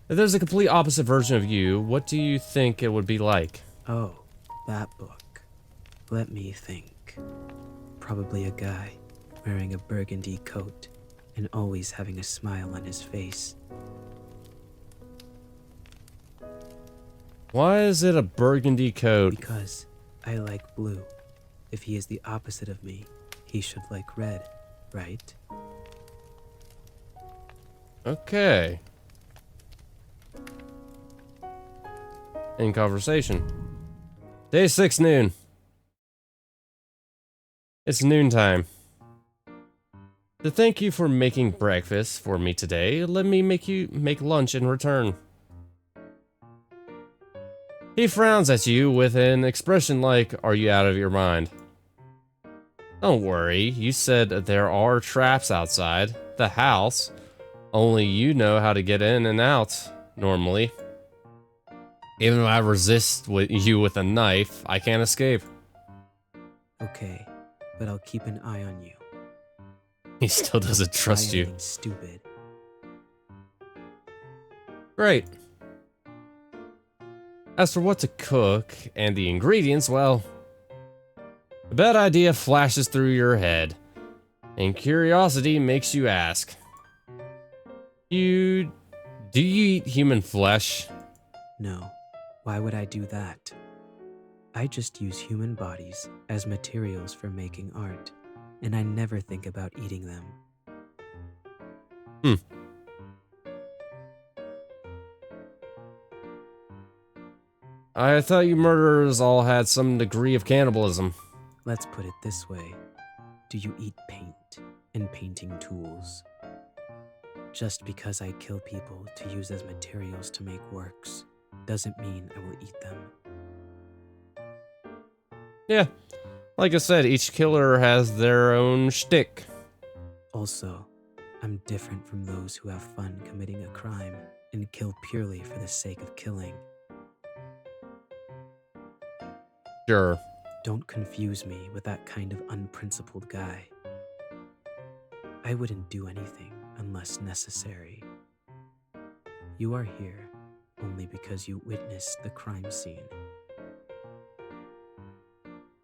Speaker 1: If there's a complete opposite version of you, what do you think it would be like?
Speaker 2: Oh, that book. Let me think. Probably a guy wearing a burgundy coat and always having a smile on his face.
Speaker 1: Why is it a burgundy coat?
Speaker 2: Because I like blue. If he is the opposite of me, he should like red, right?
Speaker 1: Okay. In conversation. Day 6 noon. It's noontime. To thank you for making breakfast for me today, let me make lunch in return. He frowns at you with an expression like, are you out of your mind? Don't worry, you said there are traps outside the house. Only you know how to get in and out, normally. Even if I resist you with a knife, I can't escape.
Speaker 2: Okay, but I'll keep an eye on you.
Speaker 1: He still doesn't trust you.
Speaker 2: Stupid.
Speaker 1: Great. As for what to cook and the ingredients, well, a bad idea flashes through your head, and curiosity makes you ask. Do you eat human flesh?
Speaker 2: No, why would I do that? I just use human bodies as materials for making art, and I never think about eating them.
Speaker 1: I thought you murderers all had some degree of cannibalism.
Speaker 2: Let's put it this way. Do you eat paint and painting tools? Just because I kill people to use as materials to make works doesn't mean I will eat them.
Speaker 1: Yeah, like I said, each killer has their own shtick.
Speaker 2: Also, I'm different from those who have fun committing a crime and kill purely for the sake of killing.
Speaker 1: Sure.
Speaker 2: Don't confuse me with that kind of unprincipled guy. I wouldn't do anything unless necessary. You are here only because you witnessed the crime scene.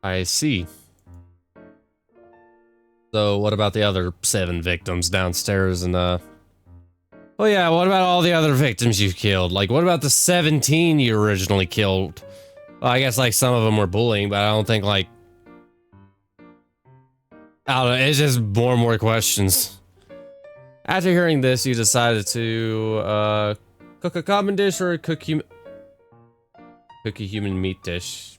Speaker 1: I see. So what about the other 7 victims downstairs and oh yeah, what about all the other victims you've killed? Like, what about the 17 you originally killed? Well, I guess like some of them were bullying, but I don't think like, I don't know, it's just more and more questions. After hearing this, you decided to cook a common dish or cook a human meat dish.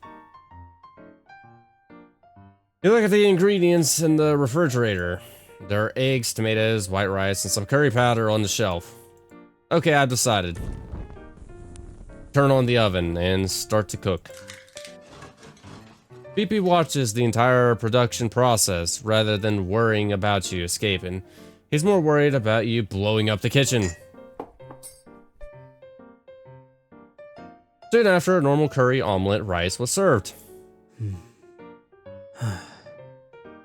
Speaker 1: You look at the ingredients in the refrigerator. There are eggs, tomatoes, white rice, and some curry powder on the shelf. Okay, I've decided. Turn on the oven and start to cook. BP watches the entire production process rather than worrying about you escaping. He's more worried about you blowing up the kitchen. Soon after, a normal curry omelet rice was served.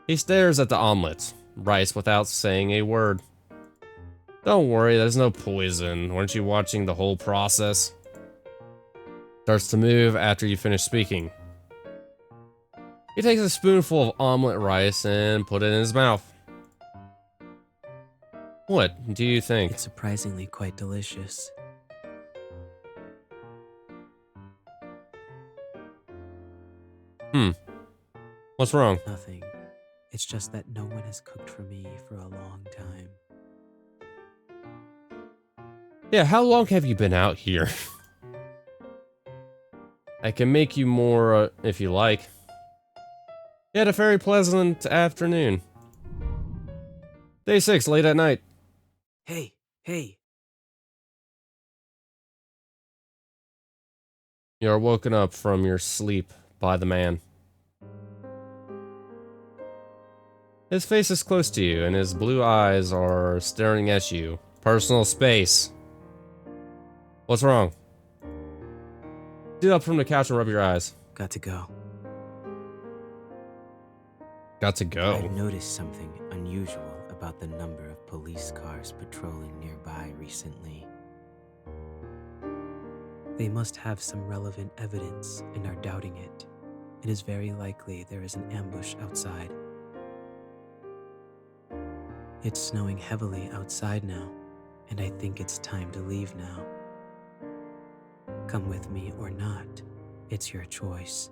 Speaker 1: He stares at the omelet rice without saying a word. Don't worry, there's no poison. Weren't you watching the whole process? Starts to move after you finish speaking. He takes a spoonful of omelet rice and put it in his mouth. What do you think?
Speaker 2: It's surprisingly quite delicious.
Speaker 1: What's wrong?
Speaker 2: Nothing. It's just that no one has cooked for me for a long time.
Speaker 1: Yeah, how long have you been out here? I can make you more if you like. You had a very pleasant afternoon. Day 6, late at night.
Speaker 2: Hey, hey.
Speaker 1: You are woken up from your sleep by the man. His face is close to you, and his blue eyes are staring at you. Personal space. What's wrong? Sit up from the couch and rub your eyes.
Speaker 2: Got to go.
Speaker 1: Got to go.
Speaker 2: I've noticed something unusual about the number of police cars patrolling nearby recently. They must have some relevant evidence and are doubting it. It is very likely there is an ambush outside. It's snowing heavily outside now, and I think it's time to leave now. Come with me or not, it's your choice.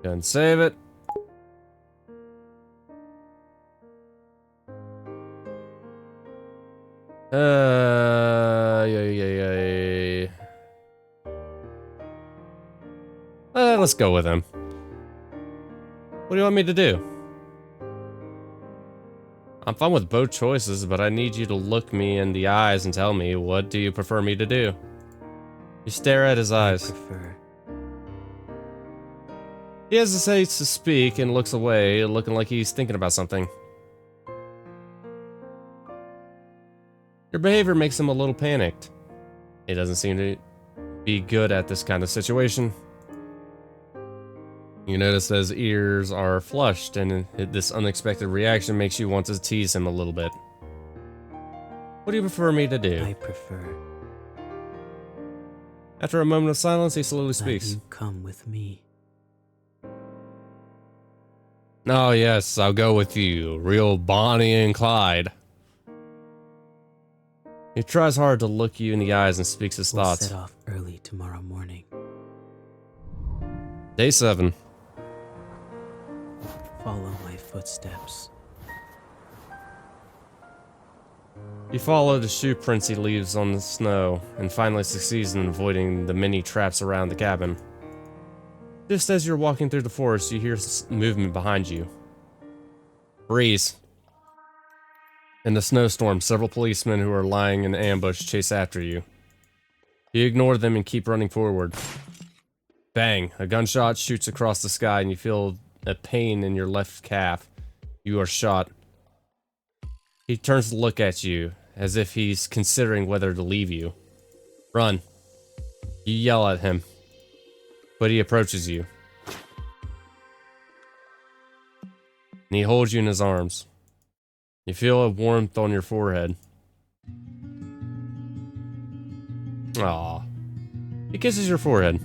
Speaker 1: Go and save it. Yeah. Let's go with him. What do you want me to do? I'm fine with both choices, but I need you to look me in the eyes and tell me, what do you prefer me to do? You stare at his eyes.
Speaker 2: I prefer.
Speaker 1: He hesitates to speak and looks away, looking like he's thinking about something. Your behavior makes him a little panicked. He doesn't seem to be good at this kind of situation. You notice that his ears are flushed, and this unexpected reaction makes you want to tease him a little bit. What do you prefer me to do?
Speaker 2: I prefer.
Speaker 1: After a moment of silence, he slowly speaks.
Speaker 2: That you come with me.
Speaker 1: Oh yes, I'll go with you. Real Bonnie and Clyde. He tries hard to look you in the eyes and speaks his
Speaker 2: We'll
Speaker 1: thoughts.
Speaker 2: set off early tomorrow morning.
Speaker 1: Day 7.
Speaker 2: Follow my footsteps.
Speaker 1: You follow the shoe prints he leaves on the snow, and finally succeeds in avoiding the many traps around the cabin. Just as you're walking through the forest, you hear movement behind you. Freeze. In the snowstorm, several policemen who are lying in ambush chase after you. You ignore them and keep running forward. Bang! A gunshot shoots across the sky and you feel a pain in your left calf. You are shot. He turns to look at you, as if he's considering whether to leave you. Run. You yell at him, but he approaches you. And he holds you in his arms. You feel a warmth on your forehead. Aww. He kisses your forehead.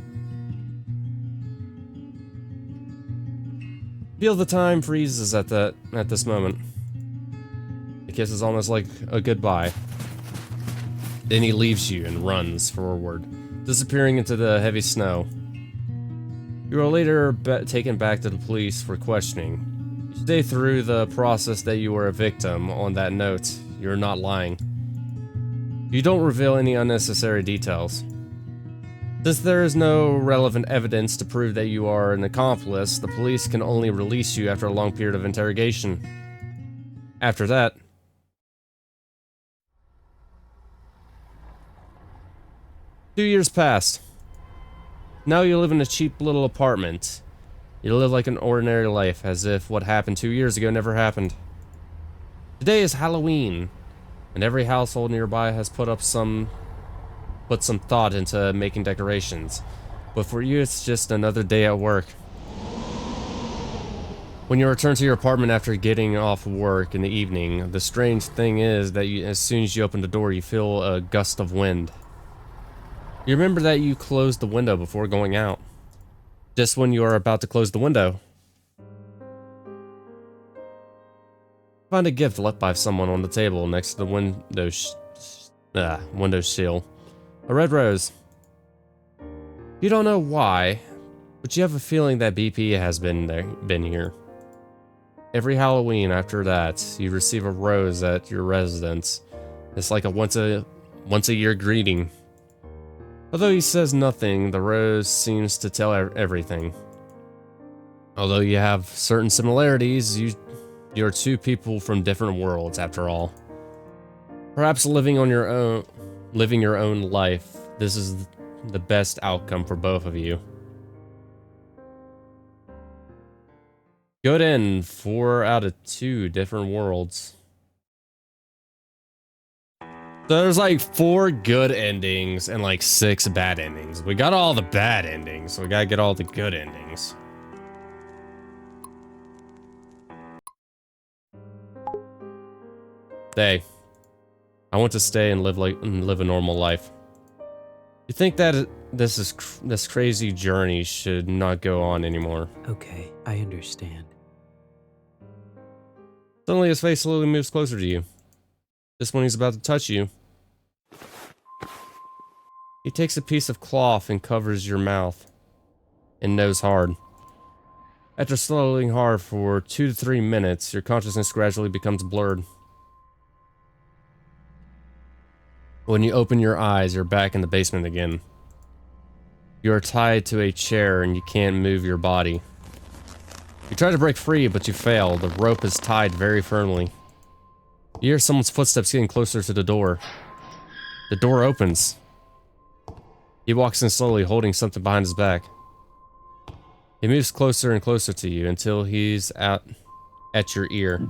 Speaker 1: Feel the time freezes at this moment. The kiss is almost like a goodbye. Then he leaves you and runs forward, disappearing into the heavy snow. You are later taken back to the police for questioning. You stay through the process that you were a victim. On that note, you're not lying. You don't reveal any unnecessary details. Since there is no relevant evidence to prove that you are an accomplice, the police can only release you after a long period of interrogation. After that, 2 years passed. Now you live in a cheap little apartment. You live like an ordinary life, as if what happened 2 years ago never happened. Today is Halloween, and every household nearby has put some thought into making decorations. But for you, it's just another day at work. When you return to your apartment after getting off work in the evening, the strange thing is that as soon as you open the door, you feel a gust of wind. You remember that you closed the window before going out. Just when you are about to close the window, find a gift left by someone on the table next to the window sill. A red rose. You don't know why, but you have a feeling that BP has been here. Every Halloween after that, you receive a rose at your residence. It's like a once a year greeting. Although he says nothing, the rose seems to tell everything. Although you have certain similarities, you're two people from different worlds after all. Perhaps living your own life, this is the best outcome for both of you. Good end, 4 out of 2 different worlds. So there's like 4 good endings and like 6 bad endings. We got all the bad endings, so we gotta get all the good endings. Hey, I want to stay and live a normal life. You think that this crazy journey should not go on anymore?
Speaker 2: Okay, I understand.
Speaker 1: Suddenly his face slowly moves closer to you. Just when he's about to touch you, he takes a piece of cloth and covers your mouth and nose hard. After swallowing hard for 2 to 3 minutes, your consciousness gradually becomes blurred. When you open your eyes, you're back in the basement again. You are tied to a chair and you can't move your body. You try to break free, but you fail. The rope is tied very firmly. You hear someone's footsteps getting closer to the door. The door opens. He walks in slowly, holding something behind his back. He moves closer and closer to you until he's at your ear.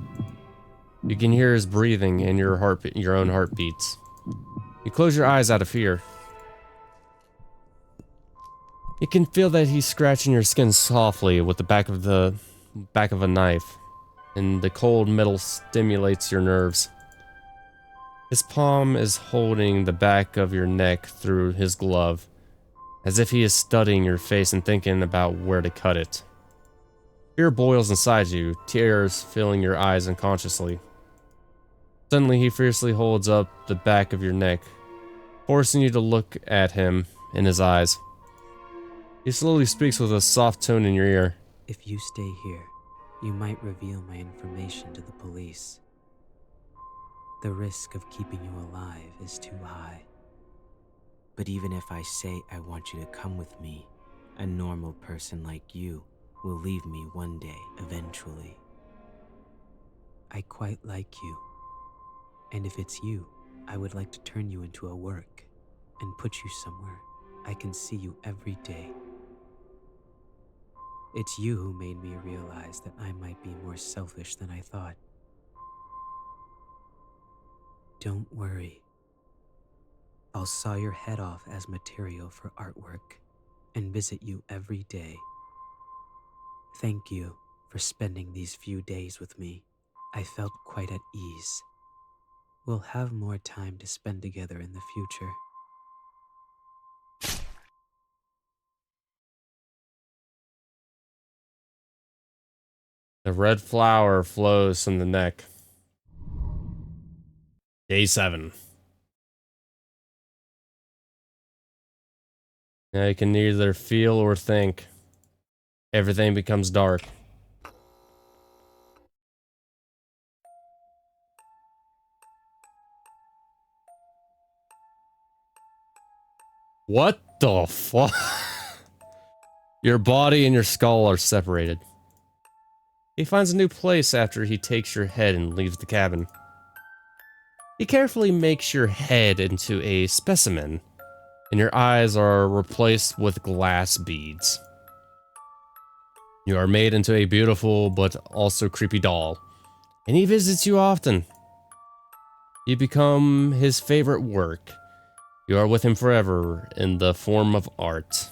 Speaker 1: You can hear his breathing and your own heartbeats. You close your eyes out of fear. You can feel that he's scratching your skin softly with the back of a knife, and the cold metal stimulates your nerves. His palm is holding the back of your neck through his glove, as if he is studying your face and thinking about where to cut it. Fear boils inside you, tears filling your eyes unconsciously. Suddenly, he fiercely holds up the back of your neck, forcing you to look at him in his eyes. He slowly speaks with a soft tone in your ear.
Speaker 2: If you stay here, you might reveal my information to the police. The risk of keeping you alive is too high. But even if I say I want you to come with me, a normal person like you will leave me one day eventually. I quite like you. And if it's you, I would like to turn you into a work. and put you somewhere I can see you every day. It's you who made me realize that I might be more selfish than I thought. Don't worry. I'll saw your head off as material for artwork and visit you every day. Thank you for spending these few days with me. I felt quite at ease. We'll have more time to spend together in the future.
Speaker 1: The red flower flows from the neck. Day 7. Now you can neither feel or think. Everything becomes dark. What the fuck? Your body and your skull are separated. He finds a new place after he takes your head and leaves the cabin. He carefully makes your head into a specimen, and your eyes are replaced with glass beads. You are made into a beautiful but also creepy doll, and he visits you often. You become his favorite work. You are with him forever in the form of art.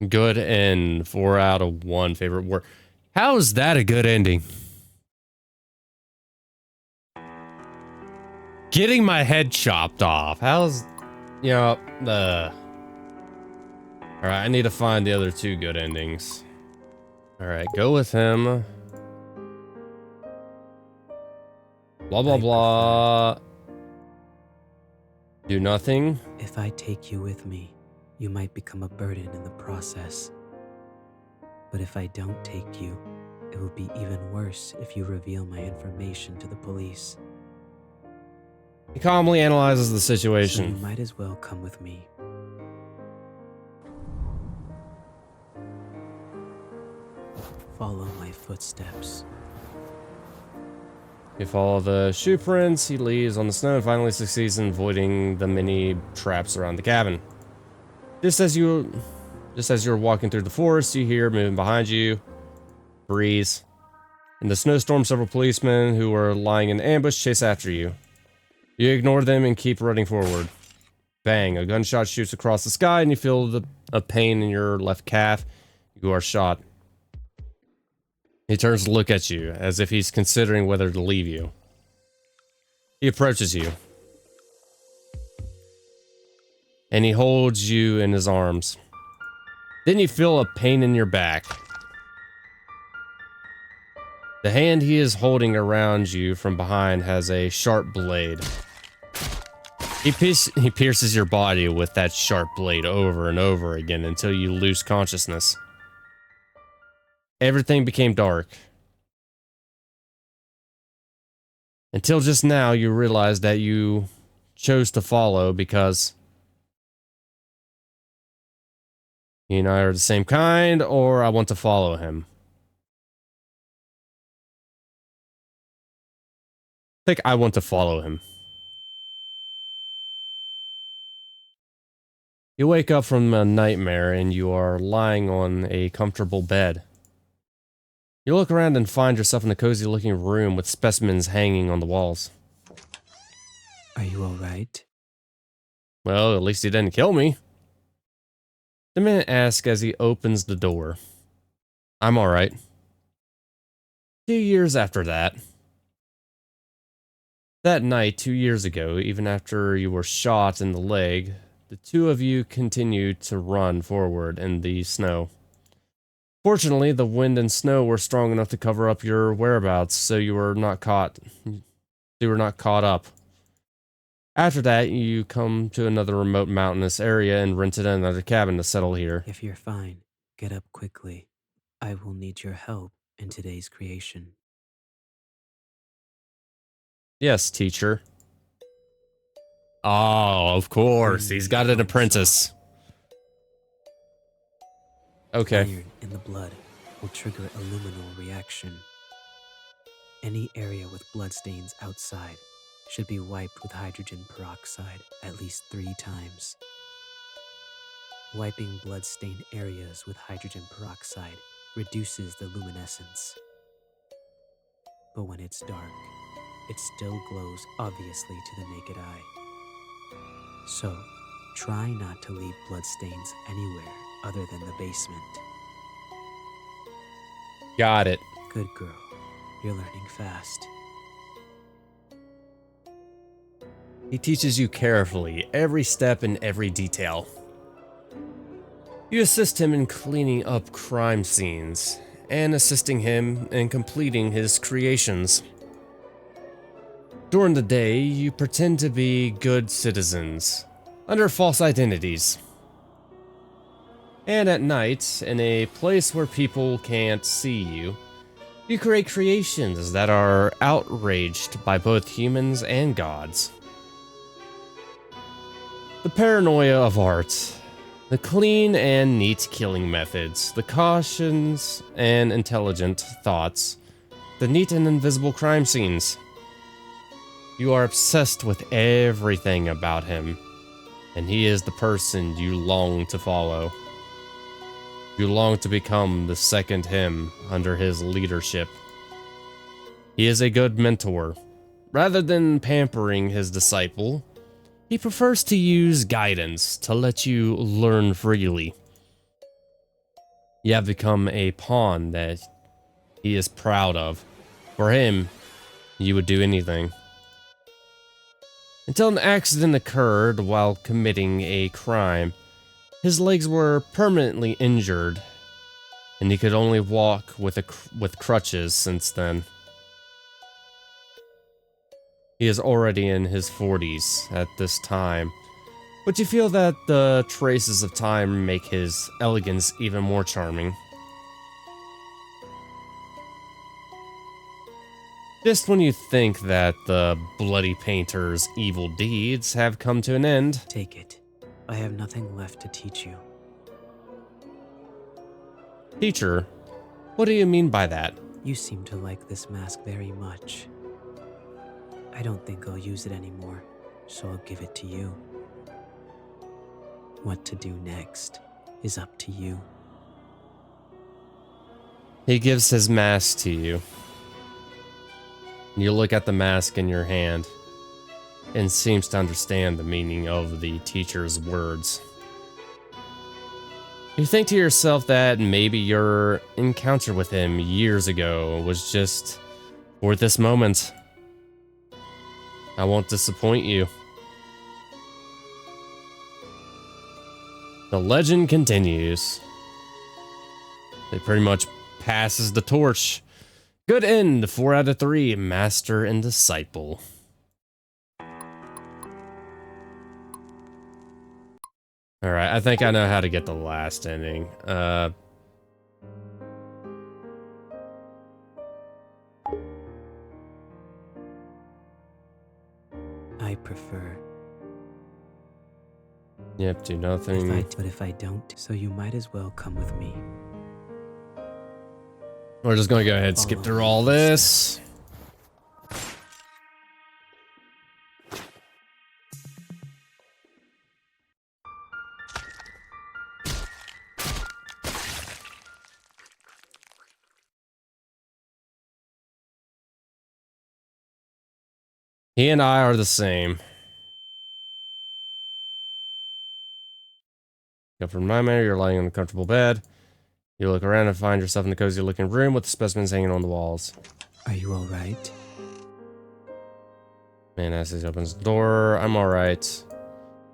Speaker 1: Good end. 4 out of 1 favorite work. How is that a good ending? Getting my head chopped off. How's, you know, Alright, I need to find the other 2 good endings. Alright, go with him. Blah, blah, blah. Do nothing.
Speaker 2: If I take you with me, you might become a burden in the process. But if I don't take you, it will be even worse if you reveal my information to the police.
Speaker 1: He calmly analyzes the
Speaker 2: So
Speaker 1: situation.
Speaker 2: you might as well come with me. Follow my footsteps.
Speaker 1: You follow the shoe prints, he leaves on the snow and finally succeeds in avoiding the many traps around the cabin. Just as you're walking through the forest, you hear moving behind you. Breeze. In the snowstorm, several policemen who are lying in ambush chase after you. You ignore them and keep running forward. Bang, a gunshot shoots across the sky and you feel a pain in your left calf. You are shot. He turns to look at you, as if he's considering whether to leave you. He approaches you. And he holds you in his arms. Then you feel a pain in your back. The hand he is holding around you from behind has a sharp blade. He pierces your body with that sharp blade over and over again until you lose consciousness. Everything became dark. Until just now, you realize that you chose to follow because he and I are the same kind, or I want to follow him. I think I want to follow him. You wake up from a nightmare and you are lying on a comfortable bed. You look around and find yourself in a cozy looking room with specimens hanging on the walls.
Speaker 2: Are you alright?
Speaker 1: Well, at least he didn't kill me. The man asks as he opens the door. I'm alright. 2 years after that. That night, 2 years ago, even after you were shot in the leg, the two of you continued to run forward in the snow. Fortunately, the wind and snow were strong enough to cover up your whereabouts, so you were not caught up. After that, you come to another remote mountainous area and rented another cabin to settle here.
Speaker 2: If you're fine, get up quickly. I will need your help in today's creation.
Speaker 1: Yes, teacher. Oh, of course. He's got an apprentice. Okay.
Speaker 2: Iron in the blood will trigger a luminal reaction. Any area with bloodstains outside should be wiped with hydrogen peroxide at least 3 times. Wiping blood-stained areas with hydrogen peroxide reduces the luminescence. But when it's dark, it still glows obviously to the naked eye. So, try not to leave bloodstains anywhere other than the basement.
Speaker 1: Got it.
Speaker 2: Good girl. You're learning fast.
Speaker 1: He teaches you carefully, every step and every detail. You assist him in cleaning up crime scenes, and assisting him in completing his creations. During the day, you pretend to be good citizens, under false identities. And at night, in a place where people can't see you, you create creations that are outraged by both humans and gods. The paranoia of art, the clean and neat killing methods, the cautions and intelligent thoughts, the neat and invisible crime scenes. You are obsessed with everything about him, and he is the person you long to follow. You long to become the second him under his leadership. He is a good mentor. Rather than pampering his disciple, he prefers to use guidance to let you learn freely. You have become a pawn that he is proud of. For him, you would do anything. Until an accident occurred while committing a crime. His legs were permanently injured, and he could only walk with crutches since then. He is already in his 40s at this time, but you feel that the traces of time make his elegance even more charming. Just when you think that the bloody painter's evil deeds have come to an end,
Speaker 2: Take it. I have nothing left to teach you.
Speaker 1: Teacher, what do you mean by that?
Speaker 2: You seem to like this mask very much. I don't think I'll use it anymore, so I'll give it to you. What to do next is up to you.
Speaker 1: He gives his mask to you. You look at the mask in your hand and seems to understand the meaning of the teacher's words. You think to yourself that maybe your encounter with him years ago was just for this moment. I won't disappoint you. The legend continues. It pretty much passes the torch. Good end, 4 out of 3, Master and Disciple. Alright, I think I know how to get the last ending.
Speaker 2: I prefer.
Speaker 1: Yep, do nothing.
Speaker 2: But if I don't, so you might as well come with me.
Speaker 1: We're just gonna go ahead and skip through all this. He and I are the same. Go from nightmare, you're lying on a comfortable bed. You look around and find yourself in a cozy looking room with the specimens hanging on the walls.
Speaker 2: Are you alright?
Speaker 1: Man, as he opens the door, I'm alright.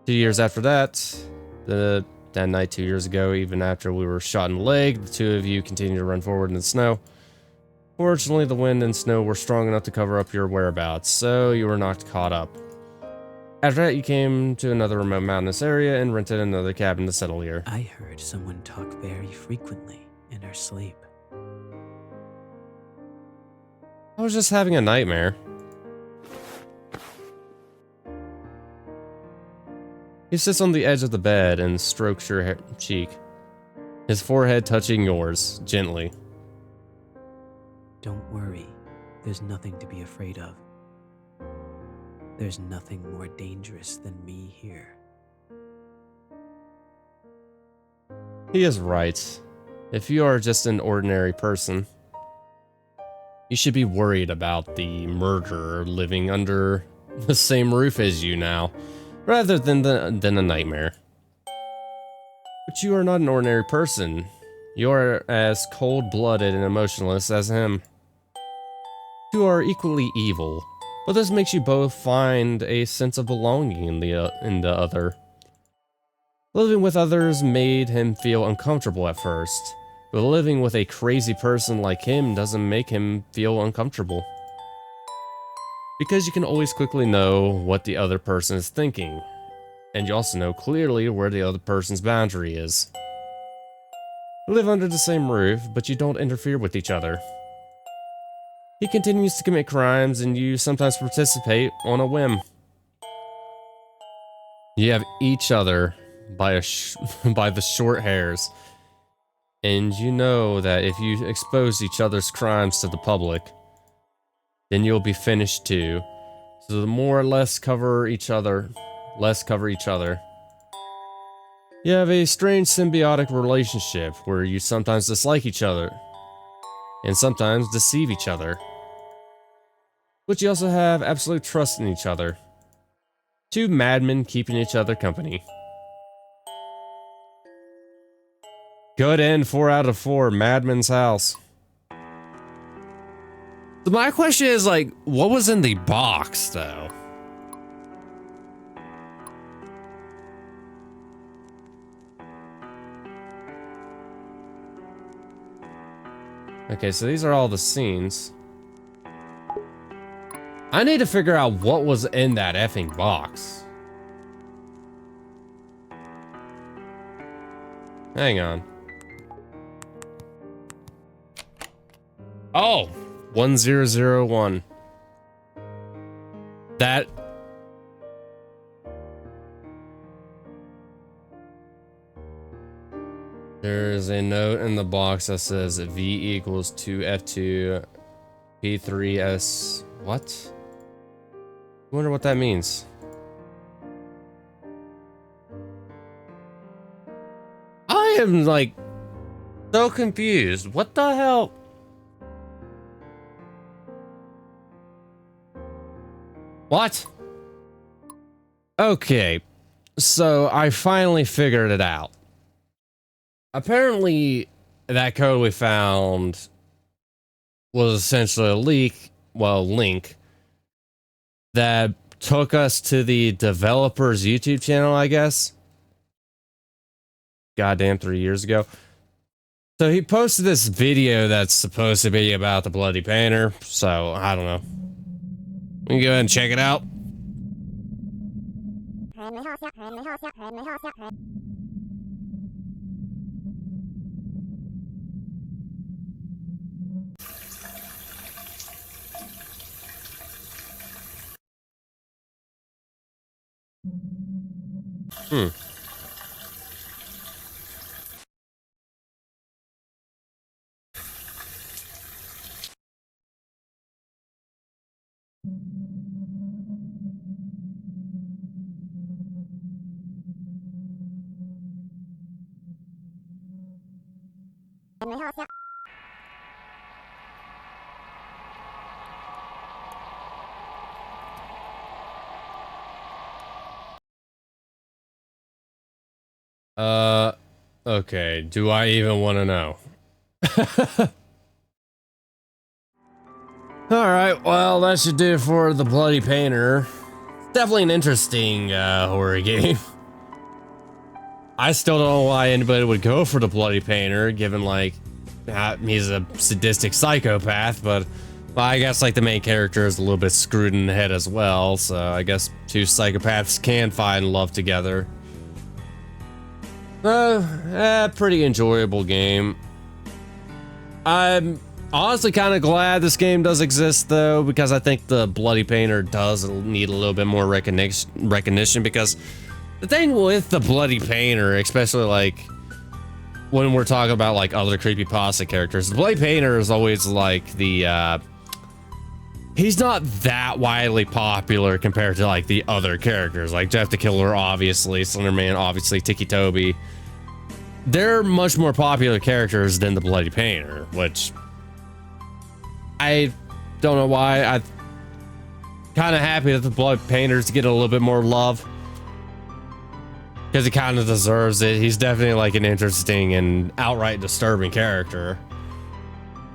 Speaker 1: 2 years after that, that night 2 years ago, even after we were shot in the leg, the two of you continued to run forward in the snow. Fortunately, the wind and snow were strong enough to cover up your whereabouts, so you were not caught up. After that, you came to another remote mountainous area and rented another cabin to settle here.
Speaker 2: I heard someone talk very frequently in her sleep.
Speaker 1: I was just having a nightmare. He sits on the edge of the bed and strokes your cheek, his forehead touching yours, gently.
Speaker 2: Don't worry. There's nothing to be afraid of. There's nothing more dangerous than me here.
Speaker 1: He is right. If you are just an ordinary person, you should be worried about the murderer living under the same roof as you now, rather than a nightmare. But you are not an ordinary person. You are as cold-blooded and emotionless as him. You are equally evil, but this makes you both find a sense of belonging in the other. Living with others made him feel uncomfortable at first, but living with a crazy person like him doesn't make him feel uncomfortable. Because you can always quickly know what the other person is thinking, and you also know clearly where the other person's boundary is. You live under the same roof, but you don't interfere with each other. He continues to commit crimes, and you sometimes participate on a whim. You have each other by the short hairs, and you know that if you expose each other's crimes to the public, then you'll be finished too. So the more or less cover each other. You have a strange symbiotic relationship where you sometimes dislike each other, and sometimes deceive each other. But you also have absolute trust in each other. Two madmen keeping each other company. Good end, 4 out of 4, Madman's house. So my question is, like, what was in the box, though? Okay, so these are all the scenes. I need to figure out what was in that effing box. Hang on. Oh, 1001. That. There's a note in the box that says V equals 2F2 P3S. What? I wonder what that means. I am like so confused. What the hell? What? Okay, so I finally figured it out. Apparently, that code we found was essentially a link that took us to the developer's YouTube channel, I guess. Goddamn, 3 years ago. So he posted this video that's supposed to be about the Bloody Painter, so I don't know. We can go ahead and check it out. Okay, do I even want to know? Alright, well, that should do it for the Bloody Painter. Definitely an interesting horror game. I still don't know why anybody would go for the Bloody Painter, given, like, he's a sadistic psychopath, but well, I guess, like, the main character is a little bit screwed in the head as well, so I guess two psychopaths can find love together. Pretty enjoyable game. I'm honestly kind of glad this game does exist, though, because I think the Bloody Painter does need a little bit more recognition, because the thing with the Bloody Painter, especially, like, when we're talking about, like, other Creepypasta characters, the Bloody Painter is always, like, the he's not that widely popular compared to like the other characters, like Jeff the Killer, obviously, Slenderman, obviously, Tiki Toby. They're much more popular characters than the Bloody Painter, which I don't know why. I'm kind of happy that the Bloody Painters get a little bit more love, because he kind of deserves it. He's definitely like an interesting and outright disturbing character.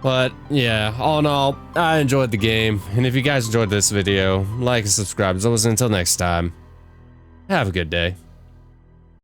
Speaker 1: But yeah, all in all, I enjoyed the game. And if you guys enjoyed this video, like and subscribe. As always, until next time, have a good day.